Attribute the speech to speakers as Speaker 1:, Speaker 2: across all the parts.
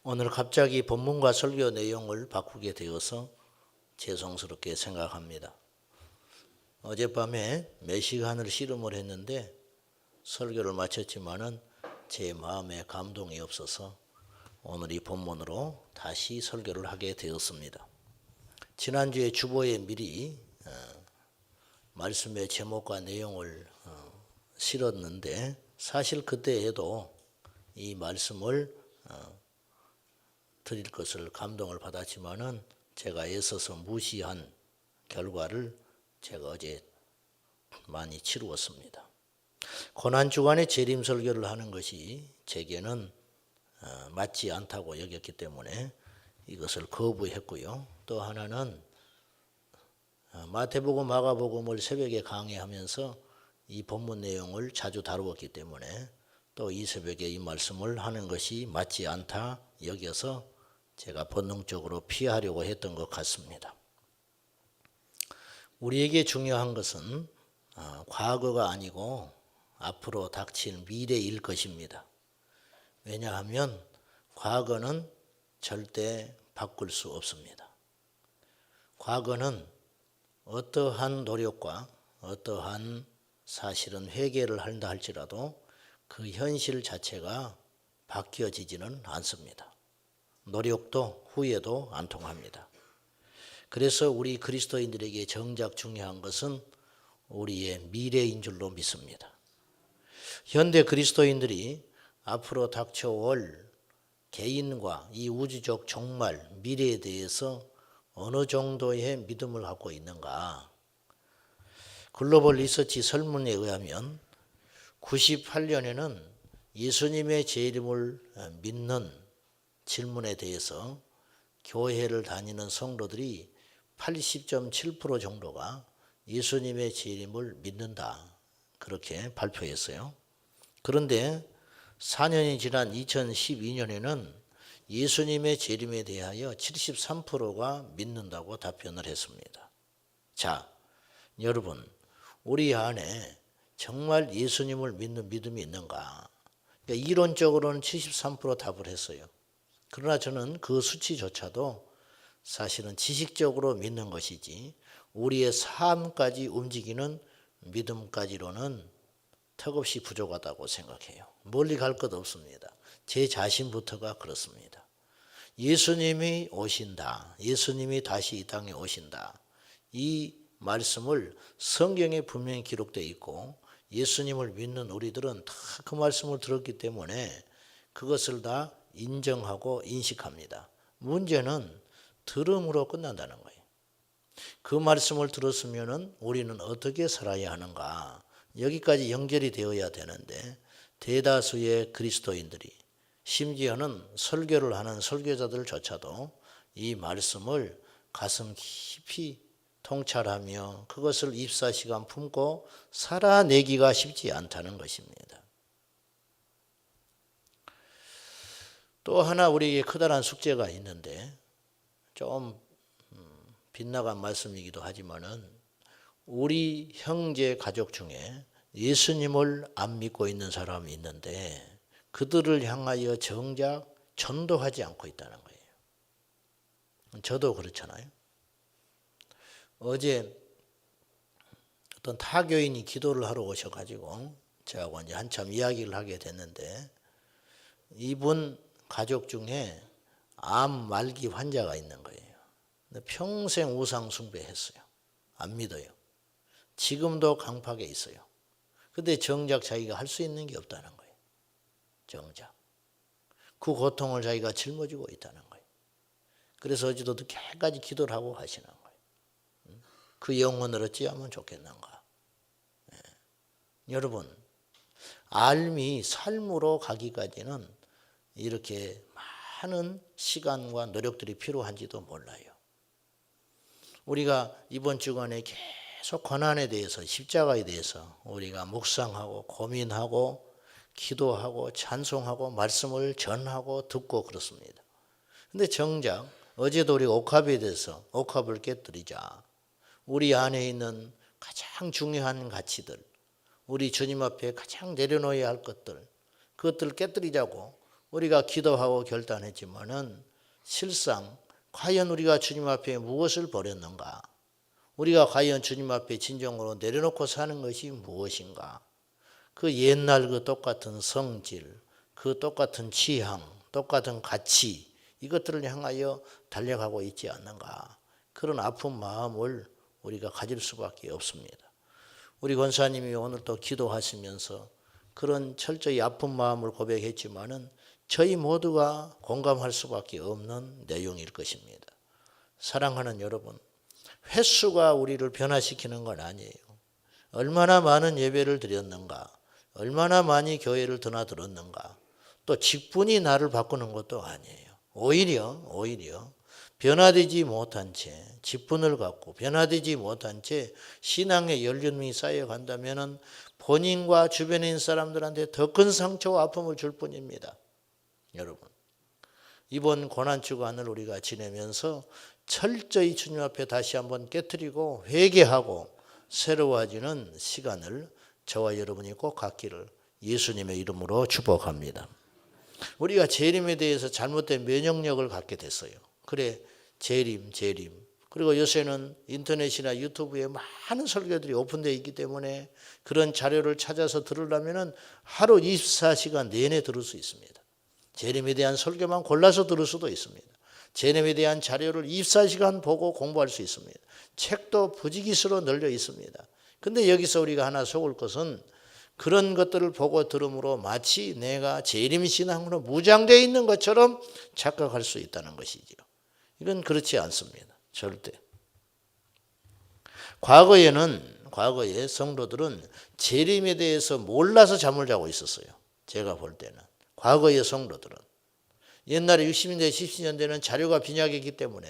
Speaker 1: 오늘 갑자기 본문과 설교 내용을 바꾸게 되어서 죄송스럽게 생각합니다. 어젯밤에 몇 시간을 씨름을 했는데 설교를 마쳤지만은 제 마음에 감동이 없어서 오늘 이 본문으로 다시 설교를 하게 되었습니다. 지난주에 주보에 미리 말씀의 제목과 내용을 실었는데 사실 그때에도 이 말씀을 드릴 것을 감동을 받았지만은 제가 애써서 무시한 결과를 제가 어제 많이 치루었습니다. 고난주간에 재림 설교를 하는 것이 제게는 맞지 않다고 여겼기 때문에 이것을 거부했고요. 또 하나는 마태복음, 마가복음을 새벽에 강의하면서 이 본문 내용을 자주 다루었기 때문에 또 이 새벽에 이 말씀을 하는 것이 맞지 않다 여겨서 제가 본능적으로 피하려고 했던 것 같습니다. 우리에게 중요한 것은 과거가 아니고 앞으로 닥칠 미래일 것입니다. 왜냐하면 과거는 절대 바꿀 수 없습니다. 과거는 어떠한 노력과 어떠한 사실은 회개를 한다 할지라도 그 현실 자체가 바뀌어지지는 않습니다. 노력도 후회도 안 통합니다. 그래서 우리 그리스도인들에게 정작 중요한 것은 우리의 미래인 줄로 믿습니다. 현대 그리스도인들이 앞으로 닥쳐올 개인과 이 우주적 종말, 미래에 대해서 어느 정도의 믿음을 갖고 있는가? 글로벌 리서치 설문에 의하면 98년에는 예수님의 재림을 믿는 질문에 대해서 교회를 다니는 성도들이 80.7% 정도가 예수님의 재림을 믿는다. 그렇게 발표했어요. 그런데 4년이 지난 2012년에는 예수님의 재림에 대하여 73%가 믿는다고 답변을 했습니다. 자, 여러분, 우리 안에 정말 예수님을 믿는 믿음이 있는가? 그러니까 이론적으로는 73% 답을 했어요. 그러나 저는 그 수치조차도 사실은 지식적으로 믿는 것이지 우리의 삶까지 움직이는 믿음까지로는 턱없이 부족하다고 생각해요. 멀리 갈 것 없습니다. 제 자신부터가 그렇습니다. 예수님이 오신다. 예수님이 다시 이 땅에 오신다. 이 말씀을 성경에 분명히 기록되어 있고 예수님을 믿는 우리들은 다 그 말씀을 들었기 때문에 그것을 다 인정하고 인식합니다. 문제는 들음으로 끝난다는 거예요. 그 말씀을 들었으면 우리는 어떻게 살아야 하는가? 여기까지 연결이 되어야 되는데 대다수의 그리스도인들이 심지어는 설교를 하는 설교자들조차도 이 말씀을 가슴 깊이 통찰하며 그것을 입사시간 품고 살아내기가 쉽지 않다는 것입니다. 또 하나 우리에게 커다란 숙제가 있는데 좀 빗나간 말씀이기도 하지만은 우리 형제 가족 중에 예수님을 안 믿고 있는 사람이 있는데 그들을 향하여 정작 전도하지 않고 있다는 거예요. 저도 그렇잖아요. 어제 어떤 타교인이 기도를 하러 오셔가지고 저하고 이제 한참 이야기를 하게 됐는데 이분 가족 중에 암 말기 환자가 있는 거예요. 근데 평생 우상 숭배했어요. 안 믿어요. 지금도 강팍에 있어요. 근데 정작 자기가 할 수 있는 게 없다는 거예요. 정작. 그 고통을 자기가 짊어지고 있다는 거예요. 그래서 어제도 늦게까지 기도를 하고 가시는 거예요. 그 영혼을 어찌하면 좋겠는가. 여러분, 알미 삶으로 가기까지는 이렇게 많은 시간과 노력들이 필요한지도 몰라요. 우리가 이번 주간에 계속 고난에 대해서 십자가에 대해서 우리가 묵상하고 고민하고 기도하고 찬송하고 말씀을 전하고 듣고 그렇습니다. 근데 정작 어제도 우리가 옥합에 대해서 옥합을 깨뜨리자 우리 안에 있는 가장 중요한 가치들 우리 주님 앞에 가장 내려놓아야 할 것들 그것들을 깨뜨리자고 우리가 기도하고 결단했지만은 실상 과연 우리가 주님 앞에 무엇을 버렸는가? 우리가 과연 주님 앞에 진정으로 내려놓고 사는 것이 무엇인가? 그 옛날 그 똑같은 성질, 그 똑같은 취향, 똑같은 가치, 이것들을 향하여 달려가고 있지 않는가? 그런 아픈 마음을 우리가 가질 수밖에 없습니다. 우리 권사님이 오늘 또 기도하시면서 그런 철저히 아픈 마음을 고백했지만은 저희 모두가 공감할 수밖에 없는 내용일 것입니다. 사랑하는 여러분, 횟수가 우리를 변화시키는 건 아니에요. 얼마나 많은 예배를 드렸는가, 얼마나 많이 교회를 드나들었는가, 또 직분이 나를 바꾸는 것도 아니에요. 오히려 변화되지 못한 채, 직분을 갖고 변화되지 못한 채 신앙의 연륜이 쌓여간다면 본인과 주변에 있는 사람들한테 더 큰 상처와 아픔을 줄 뿐입니다. 여러분, 이번 고난주간을 우리가 지내면서 철저히 주님 앞에 다시 한번 깨트리고 회개하고 새로워지는 시간을 저와 여러분이 꼭 갖기를 예수님의 이름으로 축복합니다. 우리가 재림에 대해서 잘못된 면역력을 갖게 됐어요. 그래, 재림. 그리고 요새는 인터넷이나 유튜브에 많은 설교들이 오픈되어 있기 때문에 그런 자료를 찾아서 들으려면 하루 24시간 내내 들을 수 있습니다. 재림에 대한 설교만 골라서 들을 수도 있습니다. 재림에 대한 자료를 24시간 보고 공부할 수 있습니다. 책도 부지기수로 널려 있습니다. 근데 여기서 우리가 하나 속을 것은 그런 것들을 보고 들음으로 마치 내가 재림신앙으로 무장되어 있는 것처럼 착각할 수 있다는 것이죠. 이건 그렇지 않습니다. 절대. 과거에 성도들은 재림에 대해서 몰라서 잠을 자고 있었어요. 제가 볼 때는. 과거의 성도들은. 옛날에 60년대, 70년대는 자료가 빈약했기 때문에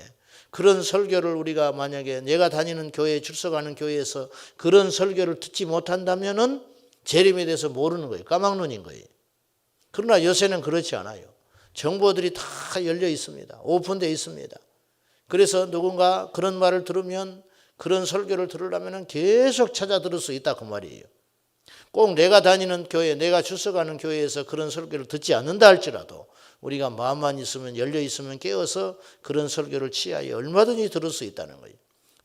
Speaker 1: 그런 설교를 우리가 만약에 내가 다니는 교회에 출석하는 교회에서 그런 설교를 듣지 못한다면은 재림에 대해서 모르는 거예요. 까막눈인 거예요. 그러나 요새는 그렇지 않아요. 정보들이 다 열려 있습니다. 오픈되어 있습니다. 그래서 누군가 그런 말을 들으면 그런 설교를 들으려면 계속 찾아 들을 수 있다 그 말이에요. 꼭 내가 다니는 교회, 내가 출석하는 교회에서 그런 설교를 듣지 않는다 할지라도 우리가 마음만 있으면 열려 있으면 깨어서 그런 설교를 취하여 얼마든지 들을 수 있다는 거예요.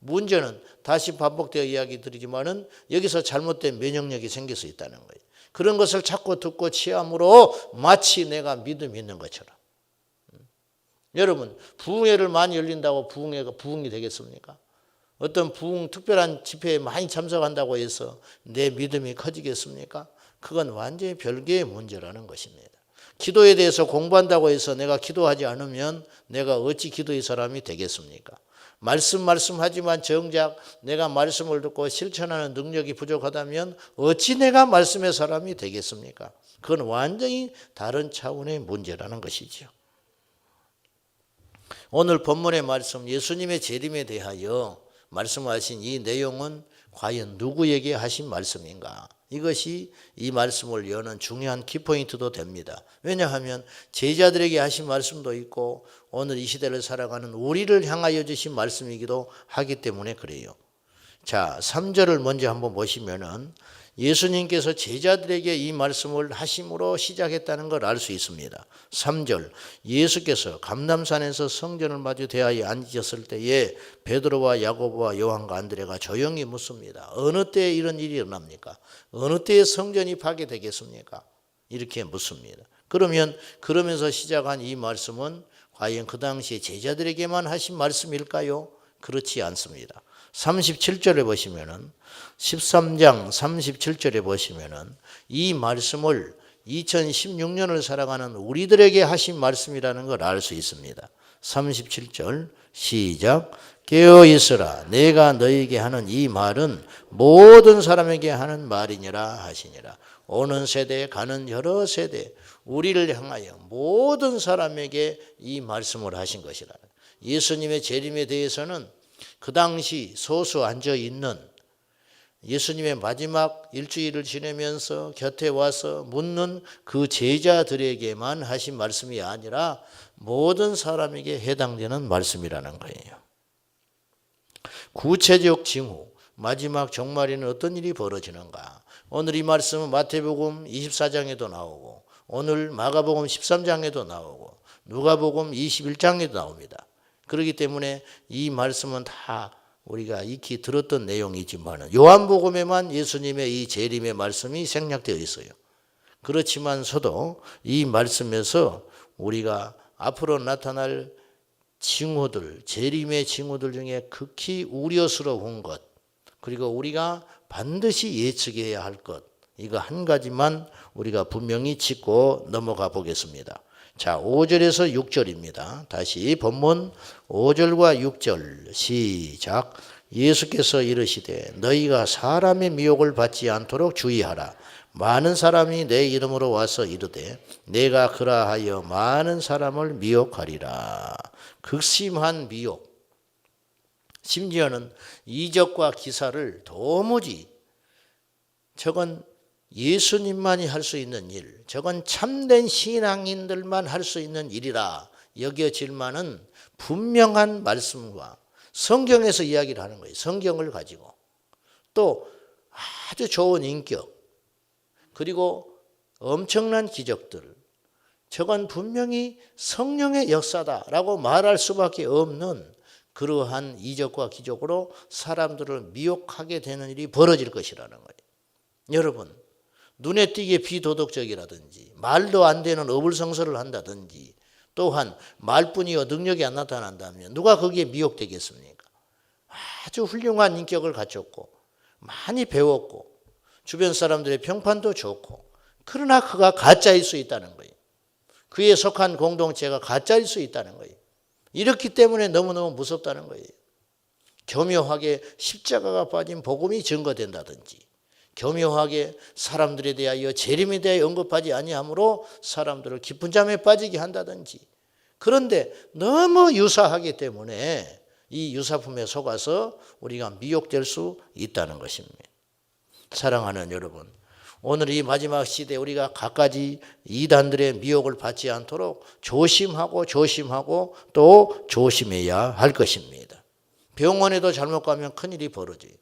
Speaker 1: 문제는 다시 반복되어 이야기 드리지만은 여기서 잘못된 면역력이 생길 수 있다는 거예요. 그런 것을 자꾸 듣고 취함으로 마치 내가 믿음이 있는 것처럼. 여러분, 부흥회를 많이 열린다고 부흥회가 부흥이 되겠습니까? 어떤 부흥 특별한 집회에 많이 참석한다고 해서 내 믿음이 커지겠습니까? 그건 완전히 별개의 문제라는 것입니다. 기도에 대해서 공부한다고 해서 내가 기도하지 않으면 내가 어찌 기도의 사람이 되겠습니까? 말씀하지만 정작 내가 말씀을 듣고 실천하는 능력이 부족하다면 어찌 내가 말씀의 사람이 되겠습니까? 그건 완전히 다른 차원의 문제라는 것이죠. 오늘 본문의 말씀 예수님의 재림에 대하여 말씀하신 이 내용은 과연 누구에게 하신 말씀인가? 이것이 이 말씀을 여는 중요한 키포인트도 됩니다. 왜냐하면 제자들에게 하신 말씀도 있고 오늘 이 시대를 살아가는 우리를 향하여 주신 말씀이기도 하기 때문에 그래요. 자, 3절을 먼저 한번 보시면은 예수님께서 제자들에게 이 말씀을 하심으로 시작했다는 걸 알 수 있습니다. 3절, 예수께서 감람산에서 성전을 마주 대하여 앉으셨을 때에 베드로와 야고보와 요한과 안드레가 조용히 묻습니다. 어느 때에 이런 일이 일어납니까? 어느 때에 성전이 파괴되겠습니까? 이렇게 묻습니다. 그러면서 시작한 이 말씀은 과연 그 당시에 제자들에게만 하신 말씀일까요? 그렇지 않습니다. 37절에 보시면은 13장 37절에 보시면은 이 말씀을 2016년을 살아가는 우리들에게 하신 말씀이라는 걸 알 수 있습니다. 37절 시작. 깨어 있으라. 내가 너에게 하는 이 말은 모든 사람에게 하는 말이니라 하시니라. 오는 세대 가는 여러 세대 우리를 향하여 모든 사람에게 이 말씀을 하신 것이라. 예수님의 재림에 대해서는 그 당시 소수 앉아 있는 예수님의 마지막 일주일을 지내면서 곁에 와서 묻는 그 제자들에게만 하신 말씀이 아니라 모든 사람에게 해당되는 말씀이라는 거예요. 구체적 징후, 마지막 종말에는 어떤 일이 벌어지는가? 오늘 이 말씀은 마태복음 24장에도 나오고 오늘 마가복음 13장에도 나오고 누가복음 21장에도 나옵니다. 그렇기 때문에 이 말씀은 다 우리가 익히 들었던 내용이지만 요한복음에만 예수님의 이 재림의 말씀이 생략되어 있어요. 그렇지만서도 이 말씀에서 우리가 앞으로 나타날 징후들, 재림의 징후들 중에 극히 우려스러운 것, 그리고 우리가 반드시 예측해야 할 것, 이거 한 가지만 우리가 분명히 짚고 넘어가 보겠습니다. 자, 5절에서 6절입니다. 다시 본문 5절과 6절 시작. 예수께서 이르시되 너희가 사람의 미혹을 받지 않도록 주의하라. 많은 사람이 내 이름으로 와서 이르되 내가 그라하여 많은 사람을 미혹하리라. 극심한 미혹. 심지어는 이적과 기사를 도무지 저건 예수님만이 할 수 있는 일, 저건 참된 신앙인들만 할 수 있는 일이라 여겨질 만한 분명한 말씀과 성경에서 이야기를 하는 거예요. 성경을 가지고 또 아주 좋은 인격 그리고 엄청난 기적들, 저건 분명히 성령의 역사다라고 말할 수밖에 없는 그러한 이적과 기적으로 사람들을 미혹하게 되는 일이 벌어질 것이라는 거예요. 여러분, 눈에 띄게 비도덕적이라든지 말도 안 되는 어불성설을 한다든지 또한 말뿐이요 능력이 안 나타난다면 누가 거기에 미혹되겠습니까? 아주 훌륭한 인격을 갖췄고 많이 배웠고 주변 사람들의 평판도 좋고 그러나 그가 가짜일 수 있다는 거예요. 그에 속한 공동체가 가짜일 수 있다는 거예요. 이렇기 때문에 너무너무 무섭다는 거예요. 교묘하게 십자가가 빠진 복음이 증거된다든지 교묘하게 사람들에 대하여 재림에 대하여 언급하지 아니하므로 사람들을 깊은 잠에 빠지게 한다든지 그런데 너무 유사하기 때문에 이 유사품에 속아서 우리가 미혹될 수 있다는 것입니다. 사랑하는 여러분, 오늘 이 마지막 시대에 우리가 갖가지 이단들의 미혹을 받지 않도록 조심하고 또 조심해야 할 것입니다. 병원에도 잘못 가면 큰일이 벌어져요.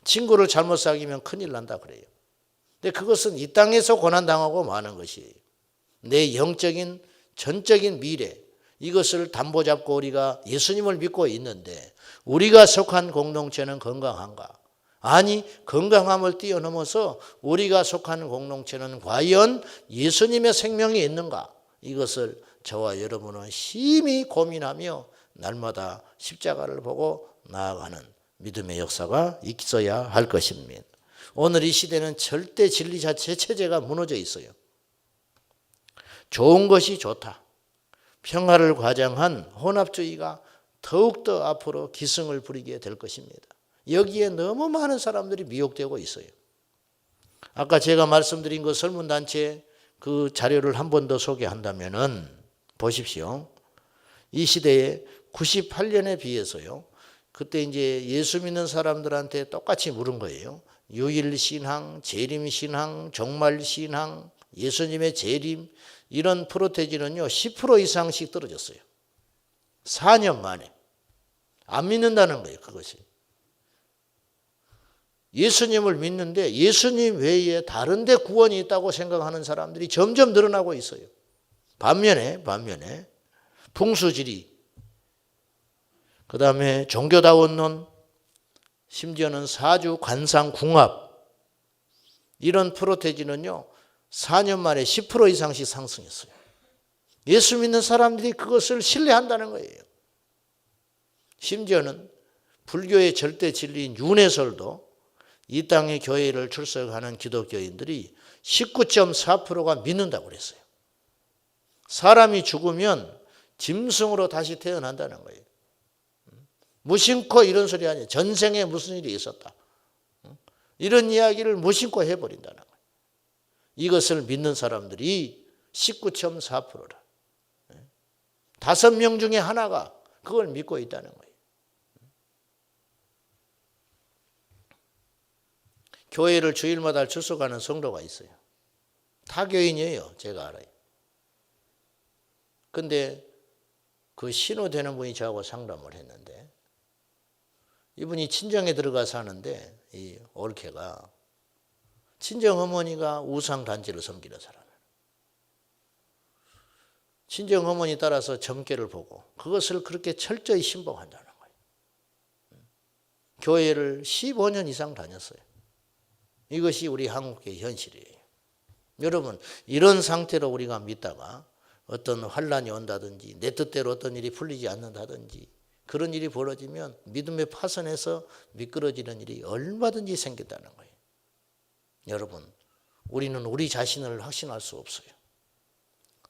Speaker 1: 친구를 잘못 사귀면 큰일 난다 그래요. 근데 그것은 이 땅에서 고난당하고 마는 것이에요. 내 영적인 전적인 미래 이것을 담보 잡고 우리가 예수님을 믿고 있는데 우리가 속한 공동체는 건강한가? 아니 건강함을 뛰어넘어서 우리가 속한 공동체는 과연 예수님의 생명이 있는가? 이것을 저와 여러분은 심히 고민하며 날마다 십자가를 보고 나아가는 믿음의 역사가 있어야 할 것입니다. 오늘 이 시대는 절대 진리 자체 체제가 무너져 있어요. 좋은 것이 좋다. 평화를 과장한 혼합주의가 더욱더 앞으로 기승을 부리게 될 것입니다. 여기에 너무 많은 사람들이 미혹되고 있어요. 아까 제가 말씀드린 그 설문단체 그 자료를 한 번 더 소개한다면은 보십시오. 이 시대에 98년에 비해서요. 그때 이제 예수 믿는 사람들한테 똑같이 물은 거예요. 유일신앙, 재림신앙, 종말신앙, 예수님의 재림 이런 프로테지는요 10% 이상씩 떨어졌어요. 4년 만에. 안 믿는다는 거예요. 그것이. 예수님을 믿는데 예수님 외에 다른 데 구원이 있다고 생각하는 사람들이 점점 늘어나고 있어요. 반면에 풍수지리 그 다음에 종교다원론 심지어는 사주 관상궁합 이런 프로테지는요 4년 만에 10% 이상씩 상승했어요. 예수 믿는 사람들이 그것을 신뢰한다는 거예요. 심지어는 불교의 절대 진리인 윤회설도 이 땅의 교회를 출석하는 기독교인들이 19.4%가 믿는다고 그랬어요. 사람이 죽으면 짐승으로 다시 태어난다는 거예요. 무심코 이런 소리 아니에요. 전생에 무슨 일이 있었다. 이런 이야기를 무심코 해버린다는 거예요. 이것을 믿는 사람들이 19.4%라. 5명 중에 하나가 그걸 믿고 있다는 거예요. 교회를 주일마다 출석하는 성도가 있어요. 타교인이에요. 제가 알아요. 근데 그 신호되는 분이 저하고 상담을 했는데 이분이 친정에 들어가 사는데 이 올케가 친정 어머니가 우상 단지를 섬기는 사람이에요. 친정 어머니 따라서 점괘를 보고 그것을 그렇게 철저히 신봉한다는 거예요. 교회를 15년 이상 다녔어요. 이것이 우리 한국의 현실이에요. 여러분, 이런 상태로 우리가 믿다가 어떤 환란이 온다든지 내 뜻대로 어떤 일이 풀리지 않는다든지 그런 일이 벌어지면 믿음의 파선에서 미끄러지는 일이 얼마든지 생긴다는 거예요. 여러분, 우리는 우리 자신을 확신할 수 없어요.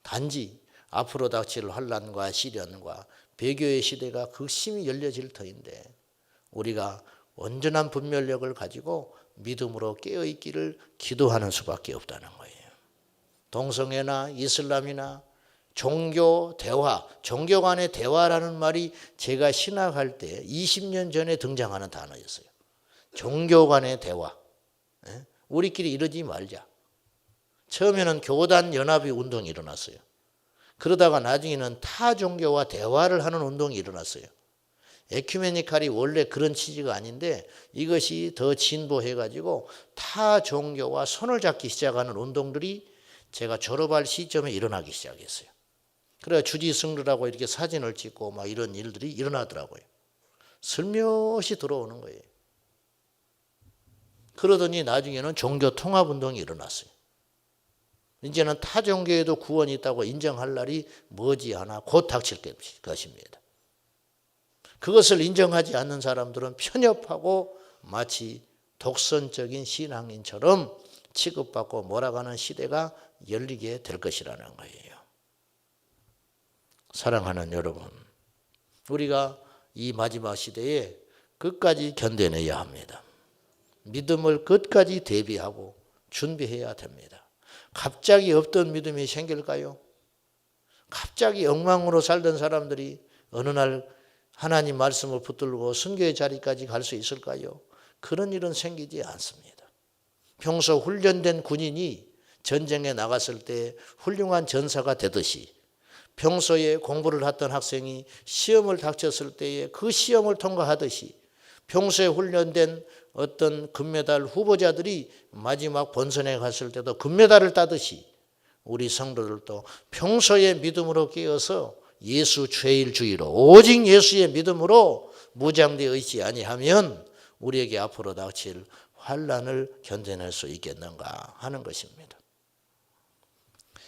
Speaker 1: 단지 앞으로 닥칠 환란과 시련과 배교의 시대가 극심히 열려질 터인데 우리가 온전한 분별력을 가지고 믿음으로 깨어있기를 기도하는 수밖에 없다는 거예요. 동성애나 이슬람이나 종교 대화, 종교 간의 대화라는 말이 제가 신학할 때 20년 전에 등장하는 단어였어요. 종교 간의 대화. 우리끼리 이러지 말자. 처음에는 교단 연합의 운동이 일어났어요. 그러다가 나중에는 타 종교와 대화를 하는 운동이 일어났어요. 에큐메니칼이 원래 그런 취지가 아닌데 이것이 더 진보해가지고 타 종교와 손을 잡기 시작하는 운동들이 제가 졸업할 시점에 일어나기 시작했어요. 그래 주지승르라고 이렇게 사진을 찍고 막 이런 일들이 일어나더라고요. 슬며시 들어오는 거예요. 그러더니 나중에는 종교 통합 운동이 일어났어요. 이제는 타 종교에도 구원이 있다고 인정할 날이 머지않아 곧 닥칠 것입니다. 그것을 인정하지 않는 사람들은 편협하고 마치 독선적인 신앙인처럼 취급받고 몰아가는 시대가 열리게 될 것이라는 거예요. 사랑하는 여러분, 우리가 이 마지막 시대에 끝까지 견뎌내야 합니다. 믿음을 끝까지 대비하고 준비해야 됩니다. 갑자기 없던 믿음이 생길까요? 갑자기 엉망으로 살던 사람들이 어느 날 하나님 말씀을 붙들고 선교의 자리까지 갈 수 있을까요? 그런 일은 생기지 않습니다. 평소 훈련된 군인이 전쟁에 나갔을 때 훌륭한 전사가 되듯이 평소에 공부를 했던 학생이 시험을 닥쳤을 때에 그 시험을 통과하듯이 평소에 훈련된 어떤 금메달 후보자들이 마지막 본선에 갔을 때도 금메달을 따듯이 우리 성도들도 평소에 믿음으로 깨어서 예수 죄일주의로 오직 예수의 믿음으로 무장되어 있지 아니하면 우리에게 앞으로 닥칠 환난을 견뎌낼 수 있겠는가 하는 것입니다.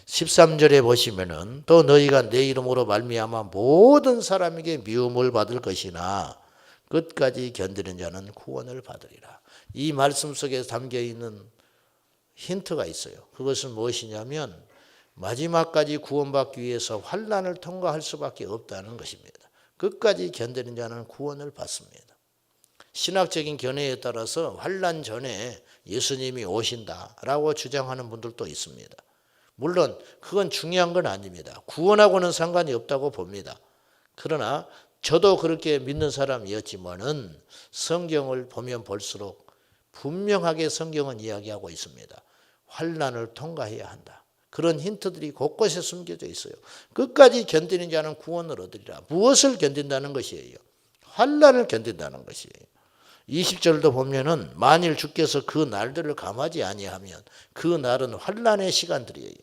Speaker 1: 13절에 보시면은 또 너희가 내 이름으로 말미암아 모든 사람에게 미움을 받을 것이나 끝까지 견디는 자는 구원을 받으리라. 이 말씀 속에 담겨 있는 힌트가 있어요. 그것은 무엇이냐면 마지막까지 구원받기 위해서 환난을 통과할 수밖에 없다는 것입니다. 끝까지 견디는 자는 구원을 받습니다. 신학적인 견해에 따라서 환난 전에 예수님이 오신다라고 주장하는 분들도 있습니다. 물론 그건 중요한 건 아닙니다. 구원하고는 상관이 없다고 봅니다. 그러나 저도 그렇게 믿는 사람이었지만은 성경을 보면 볼수록 분명하게 성경은 이야기하고 있습니다. 환난을 통과해야 한다. 그런 힌트들이 곳곳에 숨겨져 있어요. 끝까지 견디는 자는 구원을 얻으리라. 무엇을 견딘다는 것이에요? 환난을 견딘다는 것이에요. 20절도 보면은 만일 주께서 그 날들을 감하지 아니하면 그 날은 환난의 시간들이에요.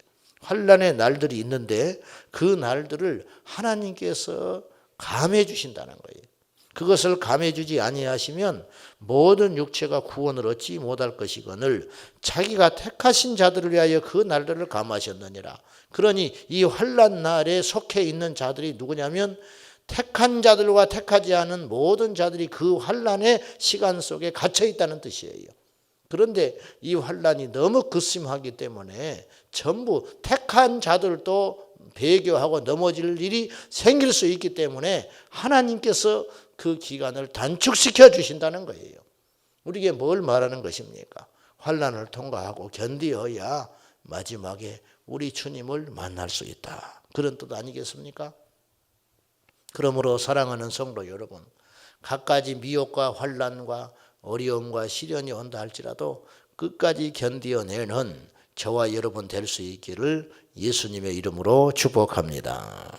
Speaker 1: 환난의 날들이 있는데 그 날들을 하나님께서 감해 주신다는 거예요. 그것을 감해 주지 아니하시면 모든 육체가 구원을 얻지 못할 것이거늘 자기가 택하신 자들을 위하여 그 날들을 감하셨느니라. 그러니 이 환난 날에 속해 있는 자들이 누구냐면 택한 자들과 택하지 않은 모든 자들이 그 환난의 시간 속에 갇혀 있다는 뜻이에요. 그런데 이 환난이 너무 극심하기 때문에 전부 택한 자들도 배교하고 넘어질 일이 생길 수 있기 때문에 하나님께서 그 기간을 단축시켜 주신다는 거예요. 우리에게 뭘 말하는 것입니까? 환난을 통과하고 견디어야 마지막에 우리 주님을 만날 수 있다. 그런 뜻 아니겠습니까? 그러므로 사랑하는 성도 여러분, 갖가지 미혹과 환난과 어려움과 시련이 온다 할지라도 끝까지 견디어내는 저와 여러분 될 수 있기를 예수님의 이름으로 축복합니다.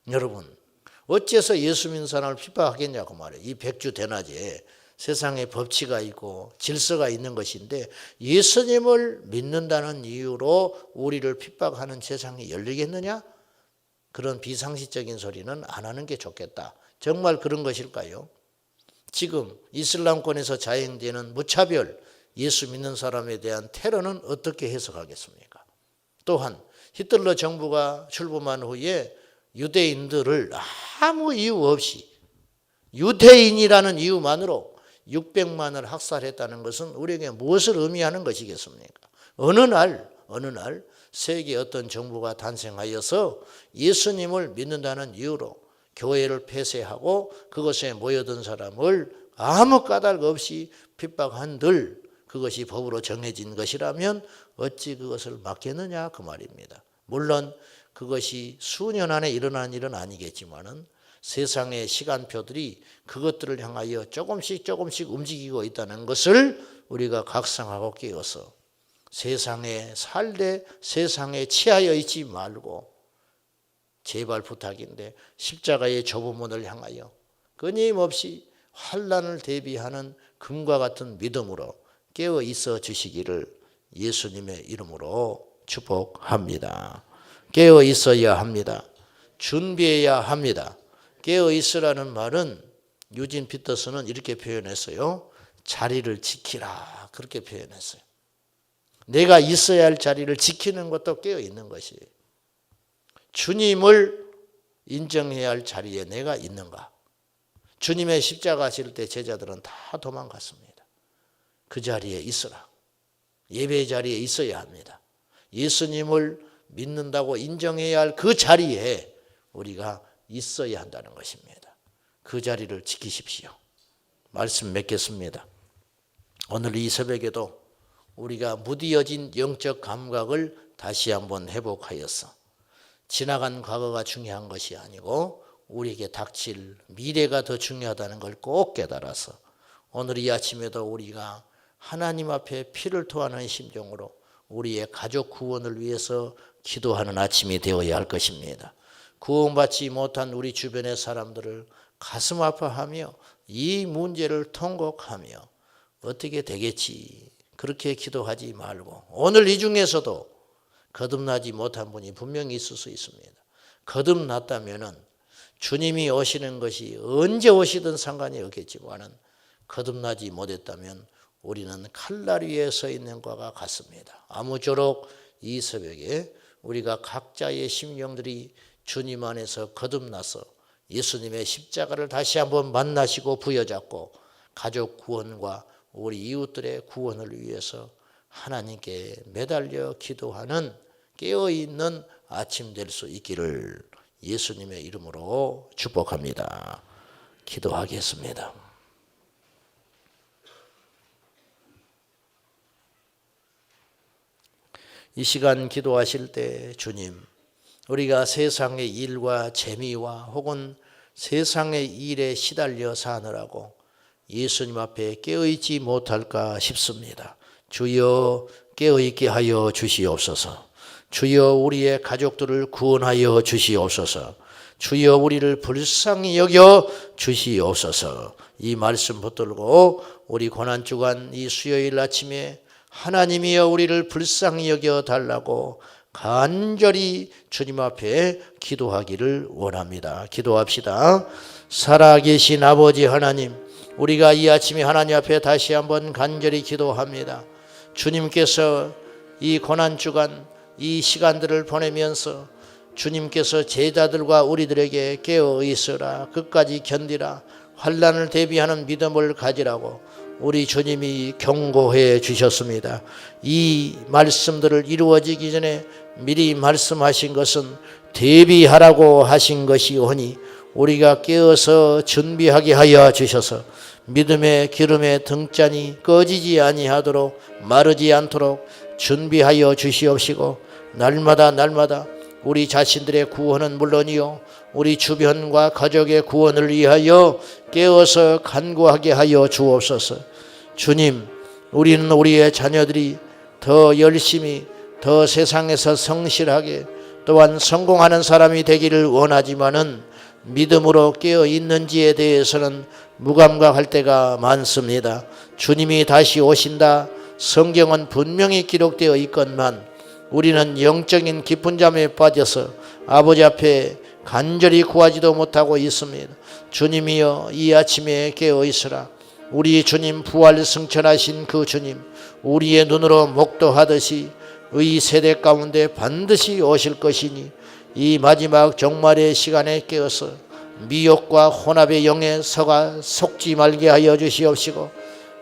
Speaker 1: 여러분, 어째서 예수 믿는 사람을 핍박하겠냐고 말해요. 이 백주 대낮에 세상에 법치가 있고 질서가 있는 것인데 예수님을 믿는다는 이유로 우리를 핍박하는 세상이 열리겠느냐? 그런 비상식적인 소리는 안 하는 게 좋겠다. 정말 그런 것일까요? 지금 이슬람권에서 자행되는 무차별 예수 믿는 사람에 대한 테러는 어떻게 해석하겠습니까? 또한 히틀러 정부가 출범한 후에 유대인들을 아무 이유 없이 유대인이라는 이유만으로 600만을 학살했다는 것은 우리에게 무엇을 의미하는 것이겠습니까? 어느 날 세계 어떤 정부가 탄생하여서 예수님을 믿는다는 이유로 교회를 폐쇄하고 그것에 모여든 사람을 아무 까닭 없이 핍박한들 그것이 법으로 정해진 것이라면 어찌 그것을 막겠느냐 그 말입니다. 물론 그것이 수년 안에 일어난 일은 아니겠지만은 세상의 시간표들이 그것들을 향하여 조금씩 움직이고 있다는 것을 우리가 각성하고 깨어서 세상에 살되 세상에 취하여 있지 말고 제발 부탁인데 십자가의 좁은 문을 향하여 끊임없이 환난을 대비하는 금과 같은 믿음으로 깨어 있어 주시기를 예수님의 이름으로 축복합니다. 깨어 있어야 합니다. 준비해야 합니다. 깨어 있으라는 말은 유진 피터스는 이렇게 표현했어요. 자리를 지키라 그렇게 표현했어요. 내가 있어야 할 자리를 지키는 것도 깨어 있는 것이에요. 주님을 인정해야 할 자리에 내가 있는가? 주님의 십자가 하실 때 제자들은 다 도망갔습니다. 그 자리에 있으라. 예배 자리에 있어야 합니다. 예수님을 믿는다고 인정해야 할 그 자리에 우리가 있어야 한다는 것입니다. 그 자리를 지키십시오. 말씀 맺겠습니다. 오늘 이 새벽에도 우리가 무디어진 영적 감각을 다시 한번 회복하여서 지나간 과거가 중요한 것이 아니고 우리에게 닥칠 미래가 더 중요하다는 걸 꼭 깨달아서 오늘 이 아침에도 우리가 하나님 앞에 피를 토하는 심정으로 우리의 가족 구원을 위해서 기도하는 아침이 되어야 할 것입니다. 구원받지 못한 우리 주변의 사람들을 가슴 아파하며 이 문제를 통곡하며 어떻게 되겠지 그렇게 기도하지 말고 오늘 이 중에서도 거듭나지 못한 분이 분명히 있을 수 있습니다. 거듭났다면은 주님이 오시는 것이 언제 오시든 상관이 없겠지만은 거듭나지 못했다면 우리는 칼날 위에 서 있는 것과 같습니다. 아무쪼록 이 새벽에 우리가 각자의 심령들이 주님 안에서 거듭나서 예수님의 십자가를 다시 한번 만나시고 부여잡고 가족 구원과 우리 이웃들의 구원을 위해서 하나님께 매달려 기도하는 깨어있는 아침 될 수 있기를 예수님의 이름으로 축복합니다. 기도하겠습니다. 이 시간 기도하실 때 주님, 우리가 세상의 일과 재미와 혹은 세상의 일에 시달려 사느라고 예수님 앞에 깨어있지 못할까 싶습니다. 주여 깨어있게 하여 주시옵소서. 주여 우리의 가족들을 구원하여 주시옵소서. 주여 우리를 불쌍히 여겨 주시옵소서. 이 말씀 붙들고 우리 고난주간 이 수요일 아침에 하나님이여 우리를 불쌍히 여겨 달라고 간절히 주님 앞에 기도하기를 원합니다. 기도합시다. 살아계신 아버지 하나님, 우리가 이 아침에 하나님 앞에 다시 한번 간절히 기도합니다. 주님께서 이 고난주간 이 시간들을 보내면서 주님께서 제자들과 우리들에게 깨어 있으라, 끝까지 견디라, 환난을 대비하는 믿음을 가지라고 우리 주님이 경고해 주셨습니다. 이 말씀들을 이루어지기 전에 미리 말씀하신 것은 대비하라고 하신 것이오니 우리가 깨어서 준비하게 하여 주셔서 믿음의 기름의 등잔이 꺼지지 아니하도록 마르지 않도록 준비하여 주시옵시고 날마다 우리 자신들의 구원은 물론이요 우리 주변과 가족의 구원을 위하여 깨어서 간구하게 하여 주옵소서. 주님, 우리는 우리의 자녀들이 더 열심히 더 세상에서 성실하게 또한 성공하는 사람이 되기를 원하지만은 믿음으로 깨어 있는지에 대해서는 무감각할 때가 많습니다. 주님이 다시 오신다. 성경은 분명히 기록되어 있건만 우리는 영적인 깊은 잠에 빠져서 아버지 앞에 간절히 구하지도 못하고 있습니다. 주님이여 이 아침에 깨어 있으라. 우리 주님 부활 승천하신 그 주님 우리의 눈으로 목도하듯이 이 세대 가운데 반드시 오실 것이니 이 마지막 종말의 시간에 깨어서 미혹과 혼합의 영에 속지 말게 하여 주시옵시고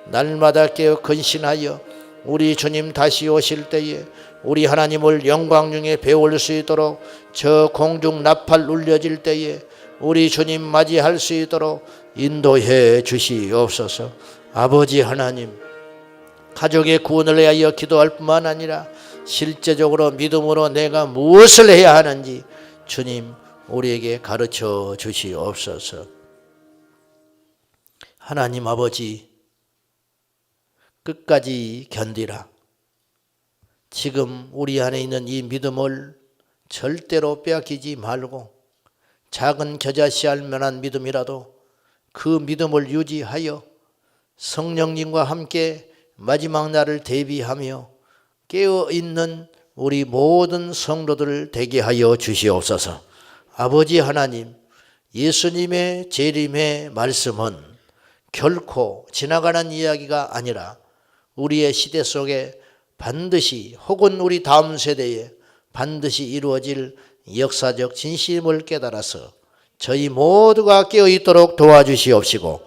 Speaker 1: 날마다 깨어 근신하여 우리 주님 다시 오실 때에 우리 하나님을 영광 중에 배울 수 있도록 저 공중 나팔 울려질 때에 우리 주님 맞이할 수 있도록 인도해 주시옵소서. 아버지 하나님, 가족의 구원을 위하여 기도할 뿐만 아니라 실제적으로 믿음으로 내가 무엇을 해야 하는지 주님 우리에게 가르쳐 주시옵소서. 하나님 아버지, 끝까지 견디라. 지금 우리 안에 있는 이 믿음을 절대로 빼앗기지 말고 작은 겨자씨알 만한 믿음이라도 그 믿음을 유지하여 성령님과 함께 마지막 날을 대비하며 깨어있는 우리 모든 성도들 되게 하여 주시옵소서. 아버지 하나님, 예수님의 재림의 말씀은 결코 지나가는 이야기가 아니라 우리의 시대 속에 반드시 혹은 우리 다음 세대에 반드시 이루어질 역사적 진심을 깨달아서 저희 모두가 깨어있도록 도와주시옵시고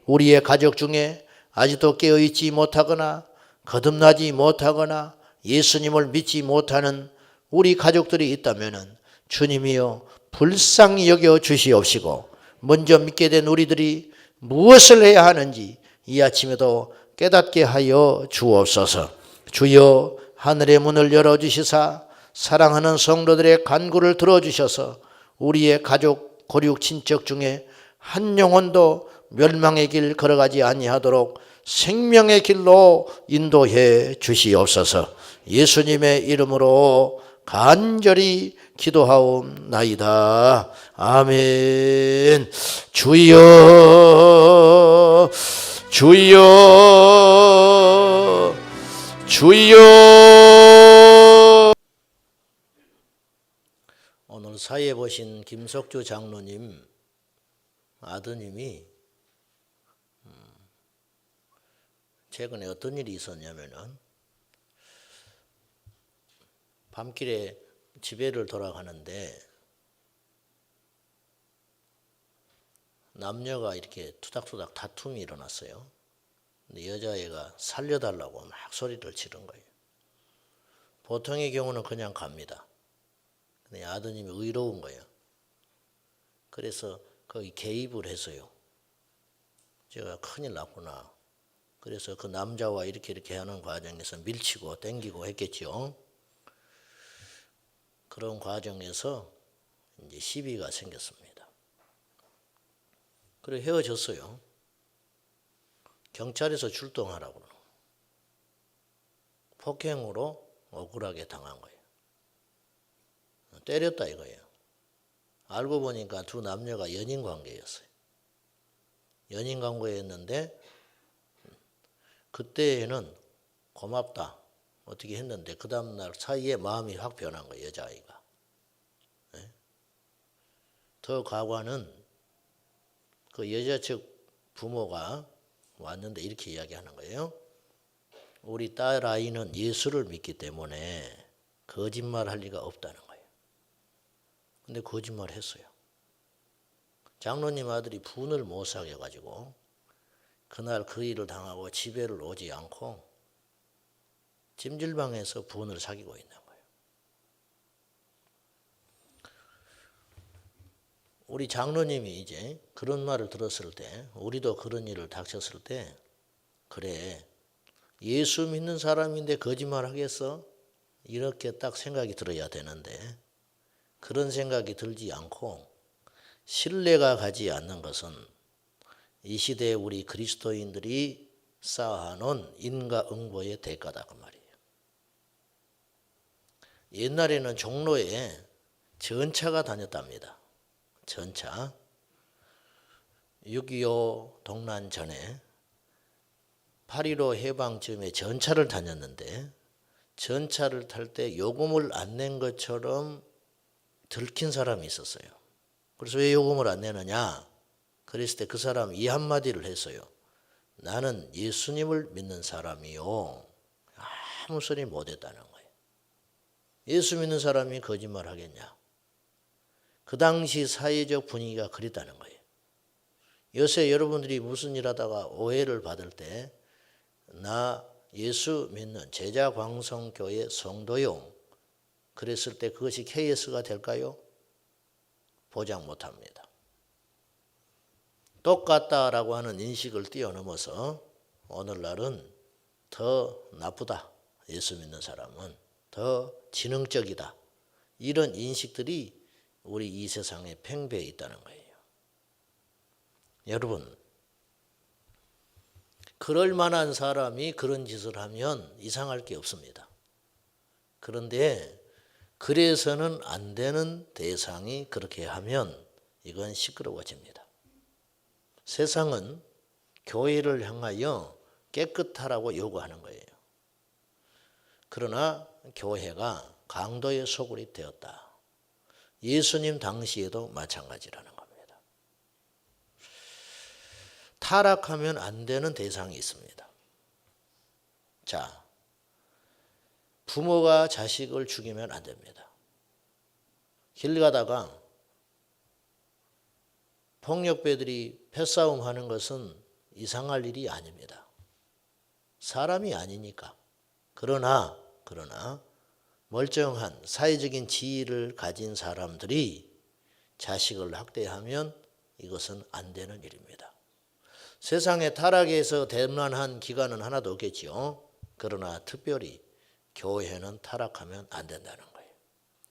Speaker 1: 우리의 가족 중에 아직도 깨어있지 못하거나 거듭나지 못하거나 예수님을 믿지 못하는 우리 가족들이 있다면 주님이여 불쌍히 여겨 주시옵시고 먼저 믿게 된 우리들이 무엇을 해야 하는지 이 아침에도 깨닫게 하여 주옵소서. 주여 하늘의 문을 열어주시사 사랑하는 성도들의 간구를 들어주셔서 우리의 가족 고륙 친척 중에 한 영혼도 멸망의 길 걸어가지 아니하도록 생명의 길로 인도해 주시옵소서. 예수님의 이름으로 간절히 기도하옵나이다. 아멘. 주여 주여 주여. 오늘 사회에 보신 김석주 장로님 아드님이 최근에 어떤 일이 있었냐면은 밤길에 집에를 돌아가는데 남녀가 이렇게 투닥투닥 다툼이 일어났어요. 근데 여자애가 살려달라고 막 소리를 지른 거예요. 보통의 경우는 그냥 갑니다. 근데 아드님이 의로운 거예요. 그래서 거기 개입을 했어요. 제가 큰일 났구나. 그래서 그 남자와 이렇게 하는 과정에서 밀치고 땡기고 했겠죠. 그런 과정에서 이제 시비가 생겼습니다. 그래 헤어졌어요. 경찰에서 출동하라고 폭행으로 억울하게 당한 거예요. 때렸다 이거예요. 알고 보니까 두 남녀가 연인 관계였어요. 연인 관계였는데 그때는 고맙다 어떻게 했는데 그 다음날 사이에 마음이 확 변한 거예요. 여자아이가. 네? 더 과거는 그 여자 측 부모가 왔는데 이렇게 이야기하는 거예요. 우리 딸아이는 예수를 믿기 때문에 거짓말할 리가 없다는 거예요. 근데 거짓말을 했어요. 장로님 아들이 분을 못 사겨가지고 그날 그 일을 당하고 집에를 오지 않고 찜질방에서 분을 사귀고 있는 거예요. 우리 장로님이 이제 그런 말을 들었을 때 우리도 그런 일을 닥쳤을 때 그래 예수 믿는 사람인데 거짓말 하겠어? 이렇게 딱 생각이 들어야 되는데 그런 생각이 들지 않고 신뢰가 가지 않는 것은 이 시대에 우리 그리스도인들이 쌓아놓은 인과응보의 대가다 그 말이에요. 옛날에는 종로에 전차가 다녔답니다. 전차. 6.25 동란 전에 8.15 해방쯤에 전차를 다녔는데 전차를 탈 때 요금을 안 낸 것처럼 들킨 사람이 있었어요. 그래서 왜 요금을 안 내느냐? 그랬을 때 그 사람 이 한마디를 했어요. 나는 예수님을 믿는 사람이요. 아무 소리 못했다는 거예요. 예수 믿는 사람이 거짓말 하겠냐? 그 당시 사회적 분위기가 그랬다는 거예요. 요새 여러분들이 무슨 일 하다가 오해를 받을 때 나 예수 믿는 제자광성교회 성도요. 그랬을 때 그것이 KS가 될까요? 보장 못합니다. 똑같다라고 하는 인식을 뛰어넘어서 오늘날은 더 나쁘다. 예수 믿는 사람은 더 지능적이다. 이런 인식들이 우리 이 세상에 팽배해 있다는 거예요. 여러분, 그럴 만한 사람이 그런 짓을 하면 이상할 게 없습니다. 그런데 그래서는 안 되는 대상이 그렇게 하면 이건 시끄러워집니다. 세상은 교회를 향하여 깨끗하라고 요구하는 거예요. 그러나 교회가 강도의 소굴이 되었다. 예수님 당시에도 마찬가지라는 겁니다. 타락하면 안 되는 대상이 있습니다. 자, 부모가 자식을 죽이면 안 됩니다. 길 가다가 폭력배들이 패싸움 하는 것은 이상할 일이 아닙니다. 사람이 아니니까. 그러나 멀쩡한 사회적인 지위를 가진 사람들이 자식을 학대하면 이것은 안 되는 일입니다. 세상에 타락에서 대만한 기관은 하나도 없겠지요. 그러나 특별히 교회는 타락하면 안 된다는 거예요.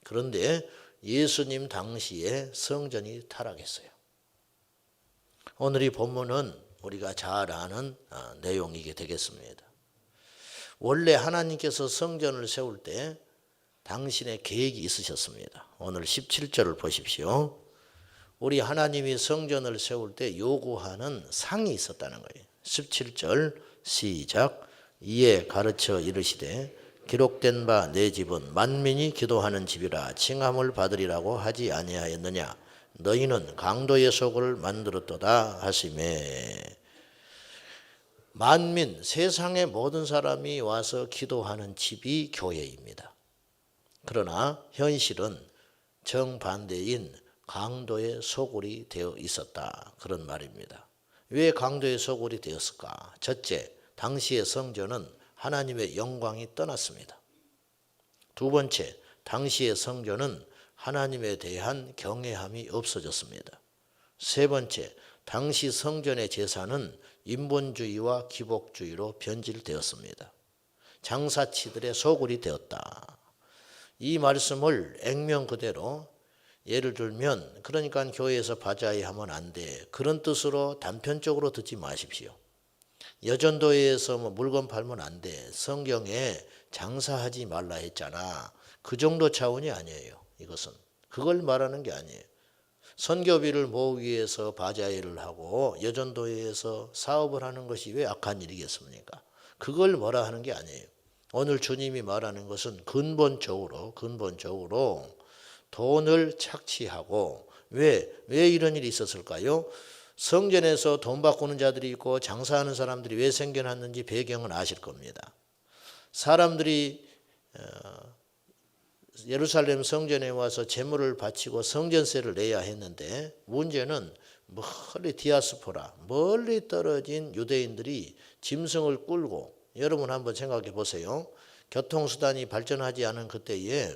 Speaker 1: 그런데 예수님 당시에 성전이 타락했어요. 오늘 이 본문은 우리가 잘 아는 내용이게 되겠습니다. 원래 하나님께서 성전을 세울 때 당신의 계획이 있으셨습니다. 오늘 17절을 보십시오. 우리 하나님이 성전을 세울 때 요구하는 상이 있었다는 거예요. 17절 시작. 이에 가르쳐 이르시되 기록된 바 내 집은 만민이 기도하는 집이라 칭함을 받으리라고 하지 아니하였느냐. 너희는 강도의 소굴을 만들었도다 하시매. 만민, 세상의 모든 사람이 와서 기도하는 집이 교회입니다. 그러나 현실은 정반대인 강도의 소굴이 되어 있었다. 그런 말입니다. 왜 강도의 소굴이 되었을까? 첫째, 당시의 성전은 하나님의 영광이 떠났습니다. 두 번째, 당시의 성전은 하나님에 대한 경외함이 없어졌습니다. 세 번째, 당시 성전의 제사는 인본주의와 기복주의로 변질되었습니다. 장사치들의 소굴이 되었다. 이 말씀을 액면 그대로 예를 들면 그러니까 교회에서 바자회 하면 안 돼. 그런 뜻으로 단편적으로 듣지 마십시오. 여전도에서 물건 팔면 안 돼. 성경에 장사하지 말라 했잖아. 그 정도 차원이 아니에요. 이것은. 그걸 말하는 게 아니에요. 선교비를 모으기 위해서 바자회를 하고 여전도에서 사업을 하는 것이 왜 악한 일이겠습니까? 그걸 뭐라 하는 게 아니에요. 오늘 주님이 말하는 것은 근본적으로 돈을 착취하고 왜 이런 일이 있었을까요? 성전에서 돈 바꾸는 자들이 있고 장사하는 사람들이 왜 생겨났는지 배경은 아실 겁니다. 사람들이 예루살렘 성전에 와서 제물을 바치고 성전세를 내야 했는데 문제는 멀리 디아스포라, 멀리 떨어진 유대인들이 짐승을 끌고 여러분 한번 생각해 보세요. 교통수단이 발전하지 않은 그때에